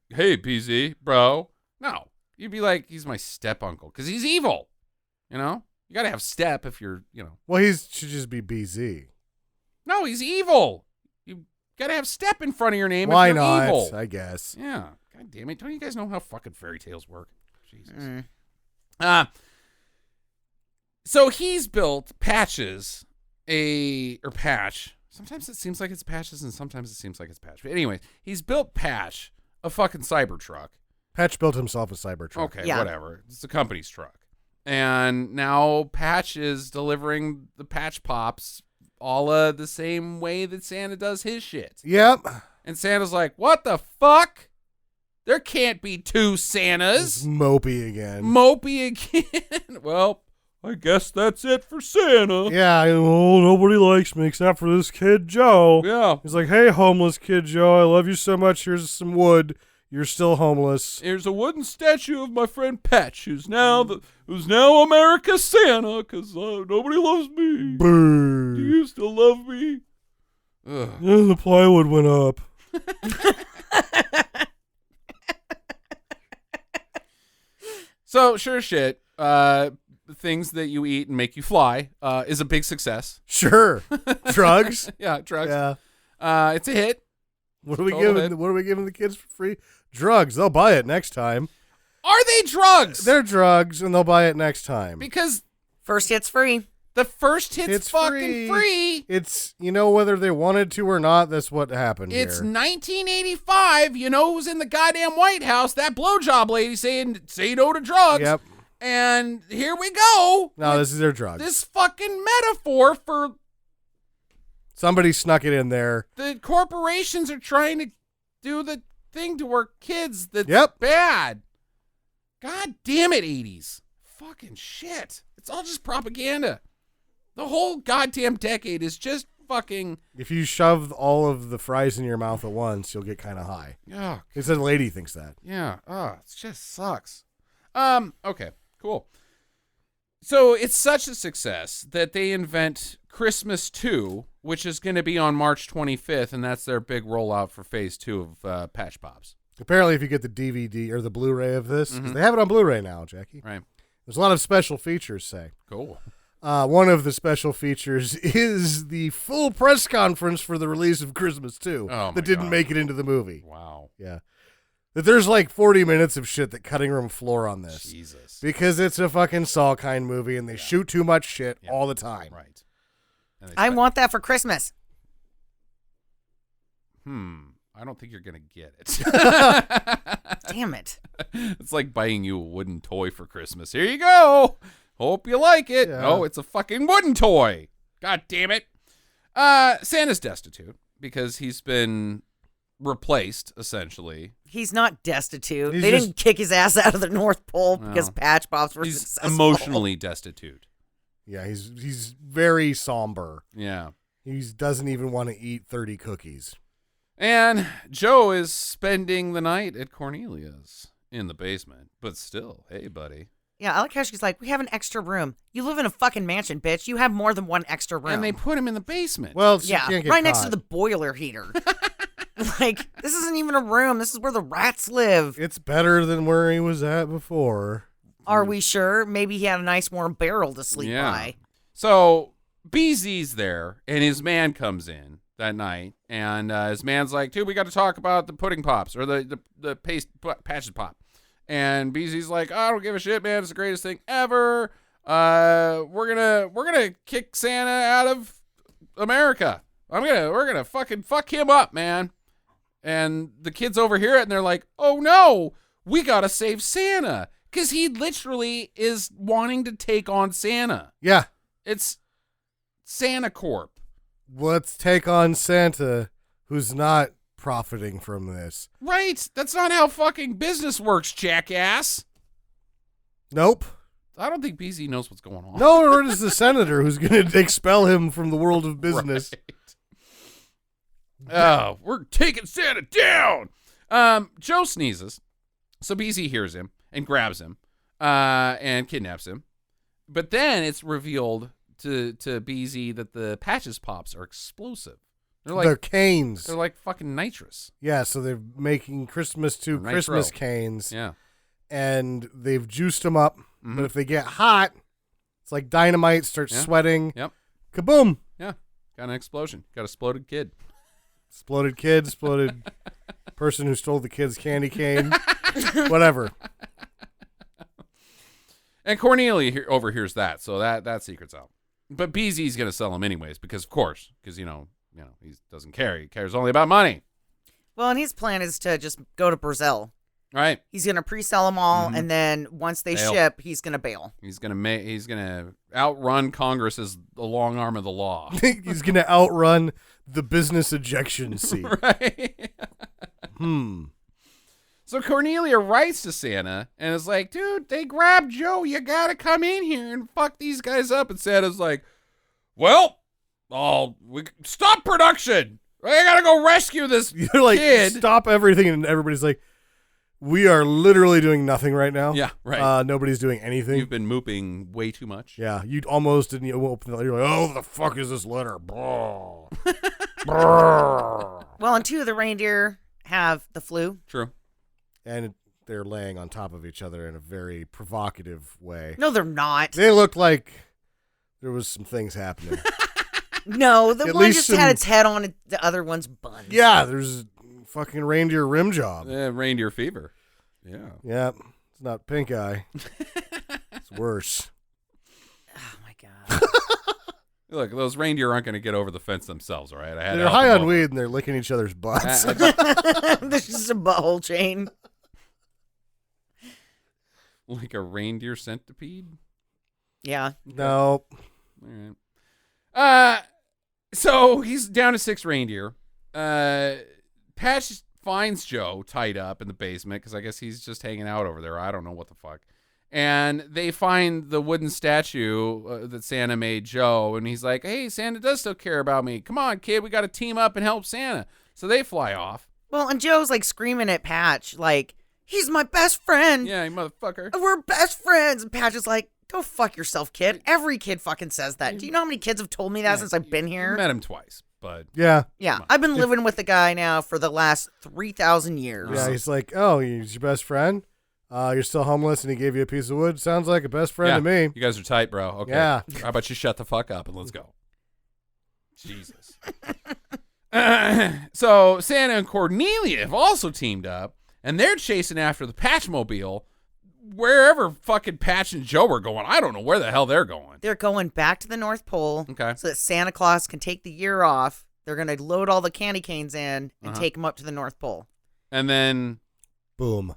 "Hey, BZ, bro"? No. You'd be like, "He's my step uncle cuz he's evil." You know? You got to have step if you're, Well, he should just be BZ. No, he's evil. You got to have step in front of your name Why if you're not? evil. I guess. Yeah. God damn it. Don't you guys know how fucking fairy tales work? Jesus. So he's built Patches, or Patch. Sometimes it seems like it's Patches and sometimes it seems like it's Patch. But anyway, he's built Patch, a fucking Cybertruck. Patch built himself a Cybertruck. Okay, Yeah. whatever. It's the company's truck. And now Patch is delivering the Patch Pops all the same way that Santa does his shit. Yep. And Santa's like, what the fuck? There can't be two It's Santas. mopey again. Mopey again. Well, I guess that's it for Santa. Yeah, well, nobody likes me except for this kid Joe. Yeah. He's like, hey, homeless kid Joe, I love you so much. Here's some wood. You're still homeless. Here's a wooden statue of my friend Patch, who's now America's Santa, because nobody loves me. Boo. Do you still love me? Ugh. Yeah, the plywood went up. So, sure shit, things that you eat and make you fly is a big success. Sure. Drugs. Yeah, drugs. Yeah. It's a hit. What are we Total giving? hit. What are we giving the kids for free? Drugs. They'll buy it next time. Are they drugs? They're drugs, and they'll buy it next time. Because First hit's free. the first hit's It's fucking free. It's whether they wanted to or not. That's what happened It's here. 1985. You know who's in the goddamn White House? That blowjob lady saying say no to drugs. Yep. And here we go. No, this is their drugs. This fucking metaphor for Somebody snuck it in there. the corporations are trying to do the thing to our kids that's Yep. bad. God damn it, 80s. Fucking shit. It's all just propaganda. The whole goddamn decade is just fucking. If you shove all of the fries in your mouth at once, you'll get kind of high. Yeah. He said, "Lady thinks that." Yeah. Oh, it just sucks. Okay, cool. So it's such a success that they invent Christmas 2, which is going to be on March 25th, and that's their big rollout for phase 2 of Patch Pops. Apparently, if you get the DVD or the Blu-ray of this, 'cause they have it on Blu-ray now, Jackie. Right. There's a lot of special features, say. Cool. One of the special features is the full press conference for the release of Christmas 2 that didn't make it into the movie. Wow. Yeah. That there's like 40 minutes of shit that cutting room floor on this. Jesus. Because it's a fucking Saw kind movie and they shoot too much shit all the time. Right. I want that for Christmas. I don't think you're going to get it. Damn it. It's like buying you a wooden toy for Christmas. Here you go. Hope you like it. Yeah. Oh, it's a fucking wooden toy. God damn it. Santa's destitute because he's been replaced, essentially. He's not destitute. He's they just- didn't kick his ass out of the North Pole because Patch Pops were He's successful. emotionally destitute. Yeah, he's very somber. Yeah. He doesn't even want to eat 30 cookies. And Joe is spending the night at Cornelia's in the basement. But still, hey, buddy. Yeah, I like how she's like, we have an extra room. You live in a fucking mansion, bitch. You have more than one extra room. And they put him in the basement. Well, she yeah, can't get right next to caught. the boiler heater. Like, this isn't even a room. This is where the rats live. It's better than where he was at before. Are we sure? Maybe he had a nice warm barrel to sleep by. So BZ's there, and his man comes in that night, and his man's like, dude, we got to talk about the pudding pops, or the patches pop. And BZ's like, I don't give a shit, man. It's the greatest thing ever. We're gonna kick Santa out of America. We're gonna fucking fuck him up, man. And the kids overhear it, and they're like, oh no, we gotta save Santa. Because he literally is wanting to take on Santa. Yeah. It's Santa Corp. Let's take on Santa, who's not profiting from this. Right. That's not how fucking business works, jackass. Nope. I don't think BZ knows what's going on. No, nor does the senator who's going to expel him from the world of business. Right. Oh, we're taking Santa down. Joe sneezes. So BZ hears him and grabs him and kidnaps him. But then it's revealed to BZ that the patches pops are explosive. They're canes. They're like fucking nitrous. Yeah, so they're making Christmas 2 Nitro. Christmas canes. Yeah. And they've juiced them up. But if they get hot, it's like dynamite, starts sweating. Yep. Kaboom. Yeah. Got an explosion. Got a exploded kid. Exploded kid, exploded person who stole the kid's candy cane. Whatever. And Cornelia overhears that, so that secret's out. But BZ's going to sell him anyways, because of course, because you know, he doesn't care. He cares only about money. Well, and his plan is to just go to Brazil. Right. He's going to pre-sell them all, and then once they Bail. ship, he's going to bail. He's gonna outrun Congress as the long arm of the law. He's going to outrun the business ejection seat. Right. So Cornelia writes to Santa and is like, dude, they grabbed Joe. You got to come in here and fuck these guys up. And Santa's like, well, we stop production. I got to go rescue this You're like, kid. stop everything. And everybody's like, we are literally doing nothing right now. Yeah, right. Nobody's doing anything. You've been mooping way too much. Yeah, you almost didn't open the letter. You're like, oh, the fuck is this letter? Brr. Well, and two of the reindeer have the flu. True. And they're laying on top of each other in a very provocative way. No, they're not. They look like there was some things happening. No, the At one least just had its head on it, the other one's buns. Yeah, there's fucking reindeer rim job. Reindeer fever. Yeah. Yeah, it's not pink eye. It's worse. Oh, my God. Look, those reindeer aren't going to get over the fence themselves, all right? I had to They're help high them on over. weed and they're licking each other's butts. This is a butthole chain. Like a reindeer centipede? Yeah. No. All right. So he's down to 6 reindeer. Patch finds Joe tied up in the basement because I guess he's just hanging out over there. I don't know what the fuck. And they find the wooden statue that Santa made Joe, and he's like, hey, Santa does still care about me. Come on, kid, we got to team up and help Santa. So they fly off. Well, and Joe's like screaming at Patch, like, he's my best friend. Yeah, you motherfucker. We're best friends. And Patch is like, go fuck yourself, kid. Every kid fucking says that. Do you know how many kids have told me that since I've been here? Met him twice, but Yeah. Yeah, I've been living with the guy now for the last 3,000 years. Yeah, he's like, oh, he's your best friend? You're still homeless, and he gave you a piece of wood. Sounds like a best friend to me. You guys are tight, bro. Okay. Yeah. How about you shut the fuck up and let's go? Jesus. So Santa and Cornelia have also teamed up, and they're chasing after the Patchmobile wherever fucking Patch and Joe are going. I don't know where the hell they're going. They're going back to the North Pole Okay. so that Santa Claus can take the year off. They're going to load all the candy canes in and take them up to the North Pole. And then, Boom.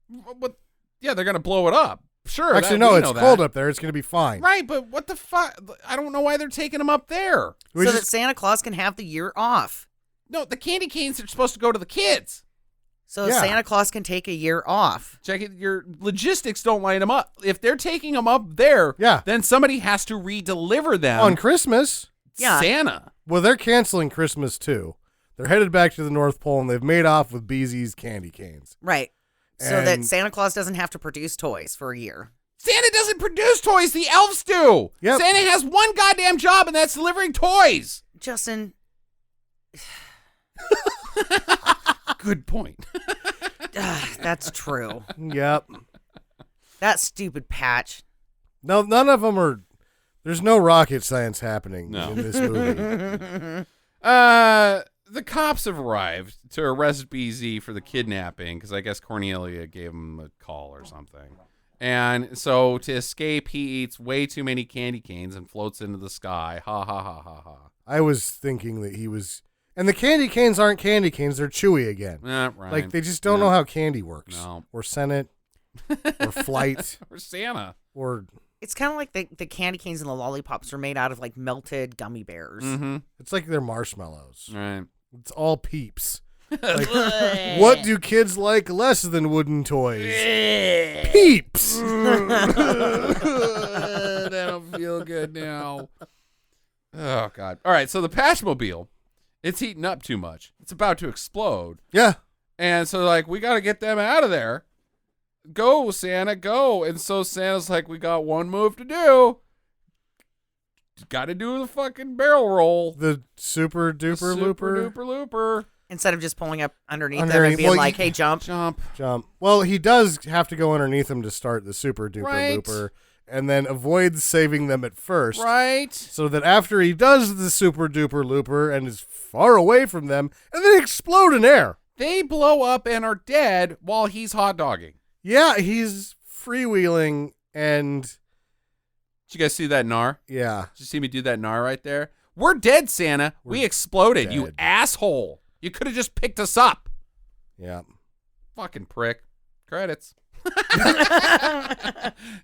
what? Yeah, they're going to blow it up. Sure. Actually, no, it's cold up there. It's going to be fine. Right, but what the fuck? I don't know why they're taking them up there. So that Santa Claus can have the year off. No, the candy canes are supposed to go to the kids. So Santa Claus can take a year off. Check it. Your logistics don't line them up. If they're taking them up there, then somebody has to re-deliver them on Christmas. Yeah. Santa. Well, they're canceling Christmas too. They're headed back to the North Pole, and they've made off with BZ's candy canes. Right. So that Santa Claus doesn't have to produce toys for a year. Santa doesn't produce toys. The elves do. Yep. Santa has one goddamn job, and that's delivering toys. Justin. Good point. That's true. Yep. That stupid Patch. No, none of them are. There's no rocket science happening in this movie. The cops have arrived to arrest BZ for the kidnapping because I guess Cornelia gave him a call or something. And so to escape, he eats way too many candy canes and floats into the sky. Ha ha ha ha ha. I was thinking that he was. And the candy canes aren't candy canes. They're chewy again. Right. Like, they just don't know how candy works. No. Or Senate. Or Flight. Or Santa. Or... It's kind of like the candy canes and the lollipops are made out of, like, melted gummy bears. Mm-hmm. It's like they're marshmallows. Right. It's all Peeps. Like, what do kids like less than wooden toys? Peeps! That don't feel good now. Oh, God. All right, so the Patchmobile, it's heating up too much. It's about to explode. Yeah. And so, like, we got to get them out of there. Go, Santa, go. And so Santa's like, we got one move to do. Got to do the fucking barrel roll. The super duper looper. Super duper looper. Instead of just pulling up underneath them and being like, hey, jump. Jump. Well, he does have to go underneath them to start the super duper looper and then avoids saving them at first. Right. So that after he does the super duper looper and is far away from them, and they explode in air. They blow up and are dead while he's hot dogging. Yeah, he's freewheeling and... Did you guys see that gnar? Yeah. Did you see me do that gnar right there? We're dead, Santa. We exploded, you asshole. You could have just picked us up. Yeah. Fucking prick. Credits.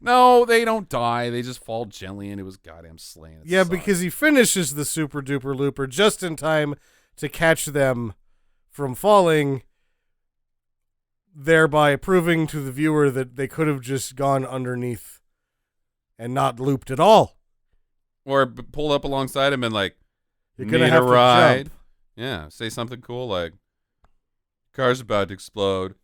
No, they don't die. They just fall gently into his goddamn sling. Yeah, because he finishes the super duper looper just in time to catch them from falling, thereby proving to the viewer that they could have just gone underneath and not looped at all. Or pulled up alongside him and like, You're gonna need have a to ride. jump. Yeah, say something cool like, car's about to explode.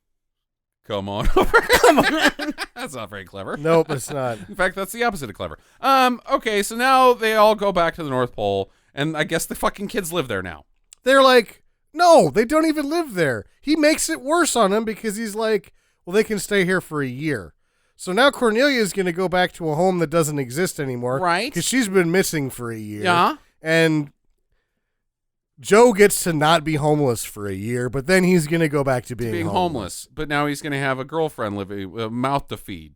Come on over. Come on. That's not very clever. Nope, it's not. In fact, that's the opposite of clever. Okay, so now they all go back to the North Pole, and I guess the fucking kids live there now. They're like, no, they don't even live there. He makes it worse on them because he's like, well, they can stay here for a year. So now Cornelia is going to go back to a home that doesn't exist anymore. Right. Because she's been missing for a year. Yeah. And Joe gets to not be homeless for a year, but then he's going to go back to being homeless. But now he's going to have a girlfriend living, a mouth to feed.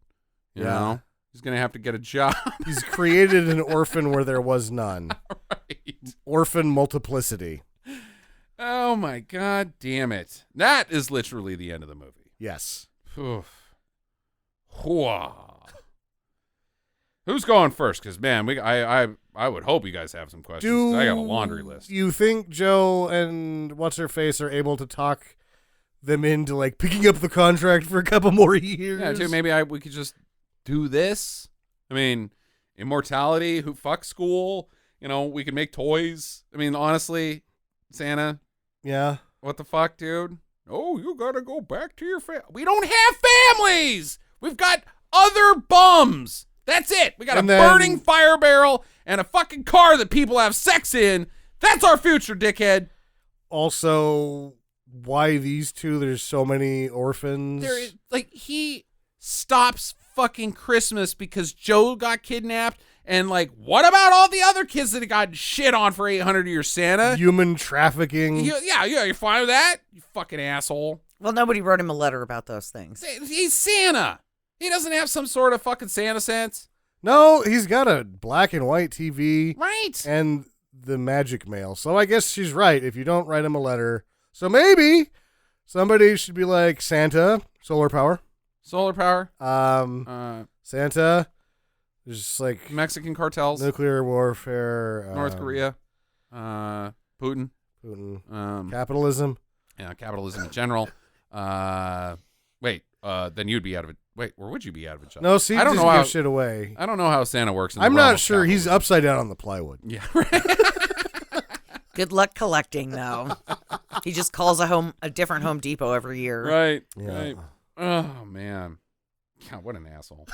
You know? He's going to have to get a job. He's created an orphan where there was none. Right. Orphan multiplicity. Oh, my God damn it. That is literally the end of the movie. Yes. Oof. Who's going first? Because, man, I would hope you guys have some questions. 'Cause I got a laundry list. You think Joe and What's-Her-Face are able to talk them into, like, picking up the contract for a couple more years? Yeah, too. Maybe we could just do this. I mean, immortality, fuck school. You know, we can make toys. I mean, honestly, Santa. Yeah. What the fuck, dude? Oh, you gotta go back to your family. We don't have families. We've got other bums. That's it. We got a burning fire barrel and a fucking car that people have sex in. That's our future, dickhead. Also, why these two? There's so many orphans. There is, like, he stops fucking Christmas because Joe got kidnapped. And, like, what about all the other kids that got shit on for 800 years, Santa? Human trafficking. Yeah, you're fine with that? You fucking asshole. Well, nobody wrote him a letter about those things. He's Santa. He doesn't have some sort of fucking Santa sense. No, he's got a black and white TV. Right. And the magic mail. So I guess she's right if you don't write him a letter. So maybe somebody should be like, Santa, solar power. Solar power. Santa, just like Mexican cartels. Nuclear warfare. North Korea. Putin. Capitalism. Yeah, capitalism in general. Wait, then you'd be out of it. Wait, or would you be out of a job? No, see, I don't just know give how shit away. I don't know how Santa works. In the I'm realm not of sure. He's capitalism. upside down on the plywood. Yeah, right. Good luck collecting, though. He just calls a different Home Depot every year. Right. Yeah. Right. Oh man, God, what an asshole.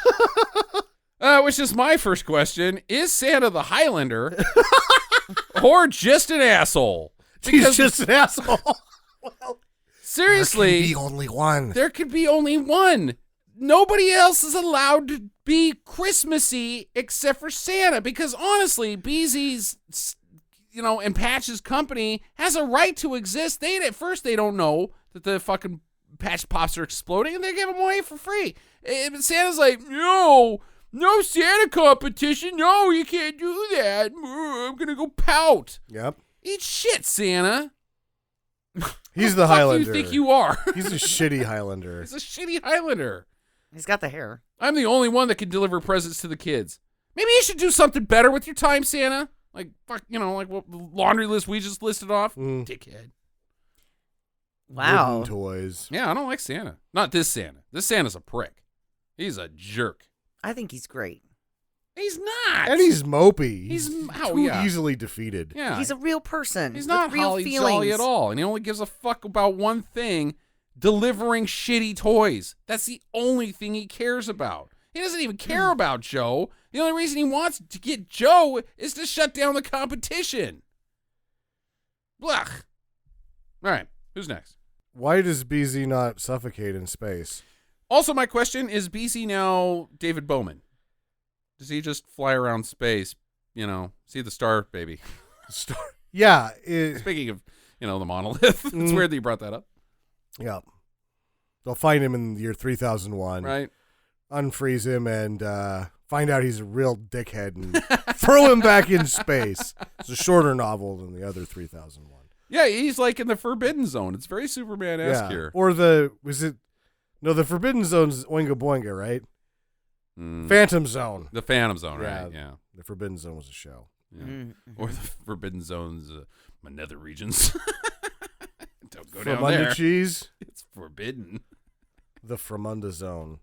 Which is my first question: is Santa the Highlander, or just an asshole? He's just an asshole. Seriously, there can be only one. There could be only one. Nobody else is allowed to be Christmassy except for Santa, because honestly, Beezy's, and Patch's company has a right to exist. At first they don't know that the fucking Patch Pops are exploding, and they give them away for free. And Santa's like, no Santa competition. No, you can't do that. I'm gonna go pout. Yep. Eat shit, Santa. He's the Highlander. Who do you think you are? He's a shitty Highlander. He's a shitty Highlander. He's got the hair. I'm the only one that can deliver presents to the kids. Maybe you should do something better with your time, Santa. Like, fuck, like what the laundry list we just listed off. Dickhead. Wow. Wooden toys. Yeah, I don't like Santa. Not this Santa. This Santa's a prick. He's a jerk. I think he's great. He's not. And he's mopey. He's too easily defeated. Yeah. He's a real person. He's with not real holly feelings. jolly at all. And he only gives a fuck about one thing: delivering shitty toys. That's the only thing he cares about. He doesn't even care about Joe. The only reason he wants to get Joe is to shut down the competition. Blech. All right, who's next? Why does BZ not suffocate in space? Also, my question is BZ now David Bowman? Does he just fly around space, see the star, baby? Yeah. Speaking of, the monolith, it's weird that you brought that up. Yeah. They'll find him in the year 3001. Right. Unfreeze him and find out he's a real dickhead and throw him back in space. It's a shorter novel than the other 3001. Yeah, he's like in the Forbidden Zone. It's very Superman-esque here. Or the Forbidden Zone's Oingo Boingo, right? Phantom Zone. The Phantom Zone, right? Yeah. The Forbidden Zone was a show. Yeah. Or the Forbidden Zone's my nether regions. Don't go down there. Cheese. It's forbidden. The Fromunda Zone.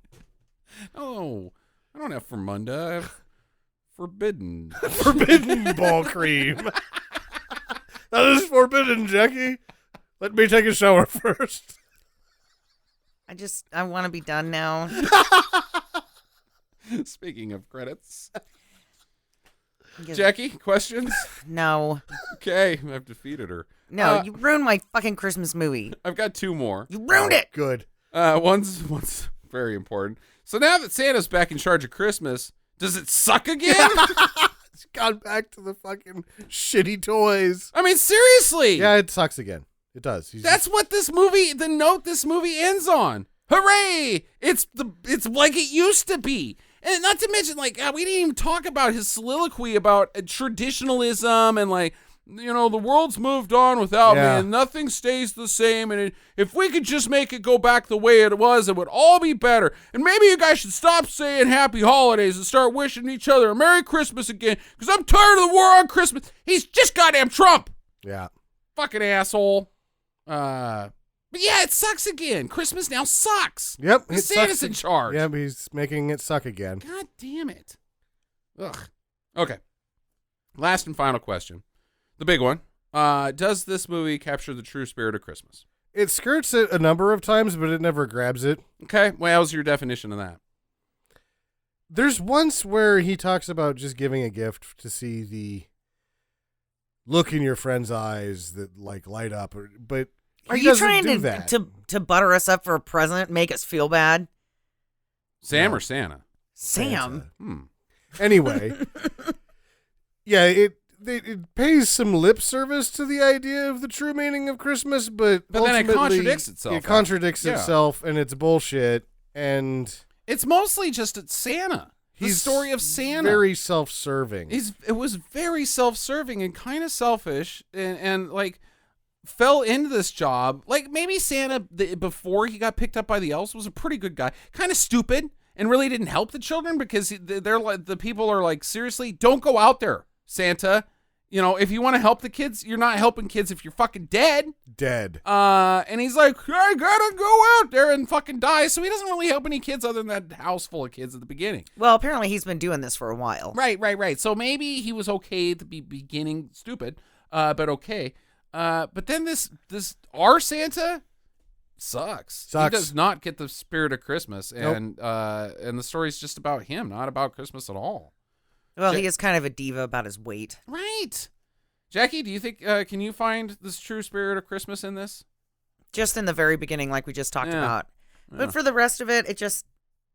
Oh, I don't have Fromunda. I have forbidden. Forbidden ball cream. That is forbidden, Jackie. Let me take a shower first. I want to be done now. Speaking of credits. Jackie, questions? No. Okay, I've defeated her. No, you ruined my fucking Christmas movie. I've got two more. You ruined it. Good. One's very important. So now that Santa's back in charge of Christmas, does it suck again? It's gone back to the fucking shitty toys. I mean, seriously. Yeah, it sucks again. It does. That's what the note this movie ends on. Hooray! It's like it used to be. And not to mention, we didn't even talk about his soliloquy about traditionalism and, the world's moved on without me and nothing stays the same. And if we could just make it go back the way it was, it would all be better. And maybe you guys should stop saying happy holidays and start wishing each other a Merry Christmas again, because I'm tired of the war on Christmas. He's just goddamn Trump. Yeah. Fucking asshole. But yeah, it sucks again. Christmas now sucks. Yep. Santa's in charge. Yeah, but he's making it suck again. God damn it. Ugh. Okay. Last and final question. The big one. Does this movie capture the true spirit of Christmas? It skirts it a number of times, but it never grabs it. Okay. Well, how's your definition of that? There's once where he talks about just giving a gift to see the look in your friend's eyes that light up, but Are he you doesn't trying do that. to butter us up for a present, make us feel bad? Sam or Santa? Sam. Anyway, yeah, it pays some lip service to the idea of the true meaning of Christmas, but then it contradicts itself. It contradicts itself, and it's bullshit. And it's mostly just Santa. The story of Santa. Very self-serving. It was very self-serving and kind of selfish, and like fell into this job. Like maybe Santa before he got picked up by the elves was a pretty good guy, kind of stupid, and really didn't help the children because they're like the people are like, seriously, don't go out there, Santa. You know, if you want to help the kids, you're not helping kids if you're fucking dead. And he's like, I gotta go out there and fucking die. So he doesn't really help any kids other than that house full of kids at the beginning. Well, apparently he's been doing this for a while. Right. So maybe he was okay at the beginning, stupid, but okay. But then our Santa sucks. He does not get the spirit of Christmas, and the story's just about him, not about Christmas at all. Well, he is kind of a diva about his weight. Right. Jackie, do you think, can you find this true spirit of Christmas in this? Just in the very beginning, like we just talked about. But for the rest of it, it just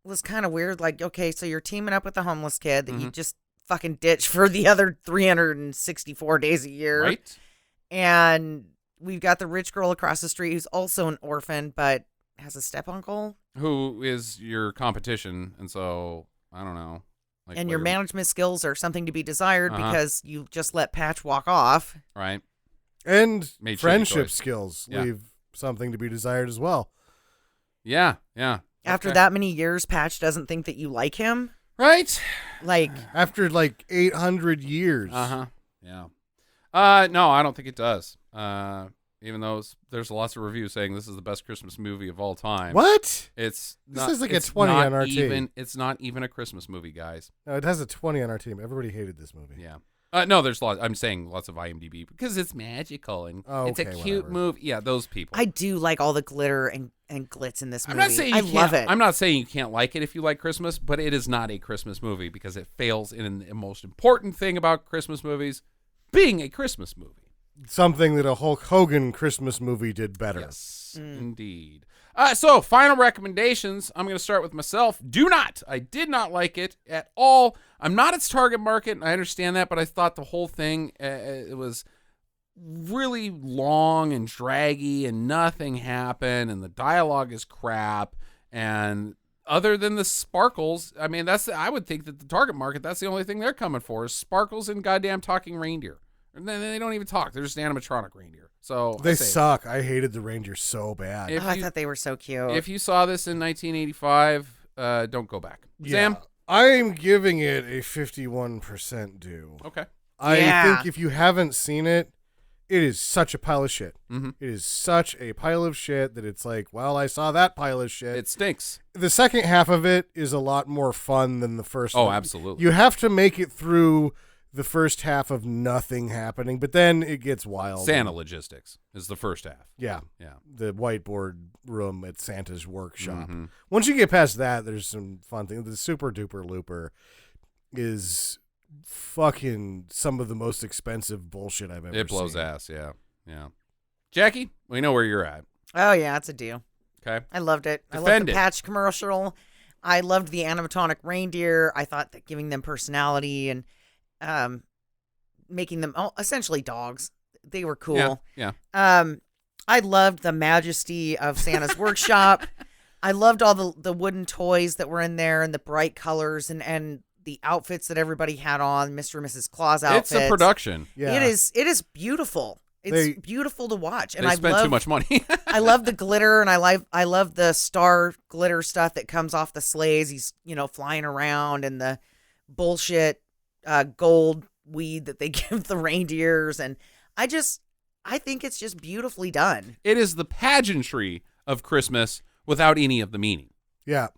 was kind of weird. Like, okay, so you're teaming up with the homeless kid that you just fucking ditch for the other 364 days a year. Right. And we've got the rich girl across the street who's also an orphan, but has a step-uncle. Who is your competition, and so, I don't know. Like and your management skills are something to be desired because you just let Patch walk off. Right. And friendship skills leave something to be desired as well. Yeah. After that many years, Patch doesn't think that you like him. Right. Like. After like 800 years. Yeah. No, I don't think it does. Even though there's lots of reviews saying this is the best Christmas movie of all time. What? This is like a 20 on our team. It's not even a Christmas movie, guys. No, it has a 20 on our team. Everybody hated this movie. Yeah. No, there's lots. I'm saying lots of IMDb because it's magical and it's a cute movie. Yeah, those people. I do like all the glitter and glitz in this movie. I'm not saying I love it. I'm not saying you can't like it if you like Christmas, but it is not a Christmas movie because it fails in the most important thing about Christmas movies, being a Christmas movie. Something that a Hulk Hogan Christmas movie did better. Yes, indeed. So, final recommendations. I'm going to start with myself. I did not like it at all. I'm not its target market, and I understand that, but I thought the whole thing, it was really long and draggy, and nothing happened, and the dialogue is crap, and other than the sparkles, I mean, I would think that the target market, that's the only thing they're coming for, is sparkles and goddamn talking reindeer. And then they don't even talk. They're just animatronic reindeer. So they suck. I hated the reindeer so bad. I thought they were so cute. If you saw this in 1985, don't go back. Sam? I'm giving it a 51% due. Okay. I think if you haven't seen it, it is such a pile of shit. Mm-hmm. It is such a pile of shit that it's like, well, I saw that pile of shit. It stinks. The second half of it is a lot more fun than the first one. Oh, absolutely. You have to make it through the first half of nothing happening, but then it gets wild. Santa logistics is the first half. Yeah. The whiteboard room at Santa's workshop. Mm-hmm. Once you get past that, there's some fun things. The Super Duper Looper is fucking some of the most expensive bullshit I've ever seen. It blows ass, yeah. Jackie, we know where you're at. Oh, yeah, it's a deal. Okay. I loved it. Defend I loved the it. Patch commercial. I loved the animatronic reindeer. I thought that giving them personality and making them essentially dogs. They were cool. Yeah. I loved the majesty of Santa's workshop. I loved all the wooden toys that were in there and the bright colors and the outfits that everybody had on, Mr. and Mrs. Claus outfits. It's a production. Yeah. It is beautiful. It's beautiful to watch. And they spent too much money. I love the glitter, and I love the star glitter stuff that comes off the sleighs. He's, flying around, and the bullshit gold weed that they give the reindeers. And I think it's just beautifully done. It is the pageantry of Christmas without any of the meaning. Yeah.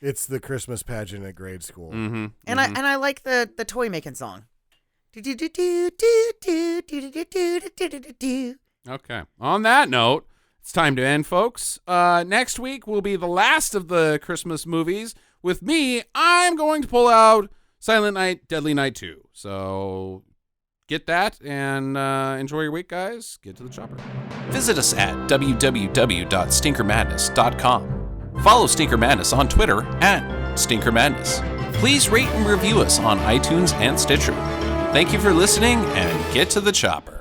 It's the Christmas pageant at grade school. Mm-hmm. And I like the toy making song. Okay. On that note, it's time to end, folks. Next week will be the last of the Christmas movies. With me, I'm going to pull out Silent Night, Deadly Night 2. So get that and enjoy your week, guys. Get to the chopper. Visit us at www.stinkermadness.com. Follow Stinker Madness on Twitter at Stinker Madness. Please rate and review us on iTunes and Stitcher. Thank you for listening, and get to the chopper.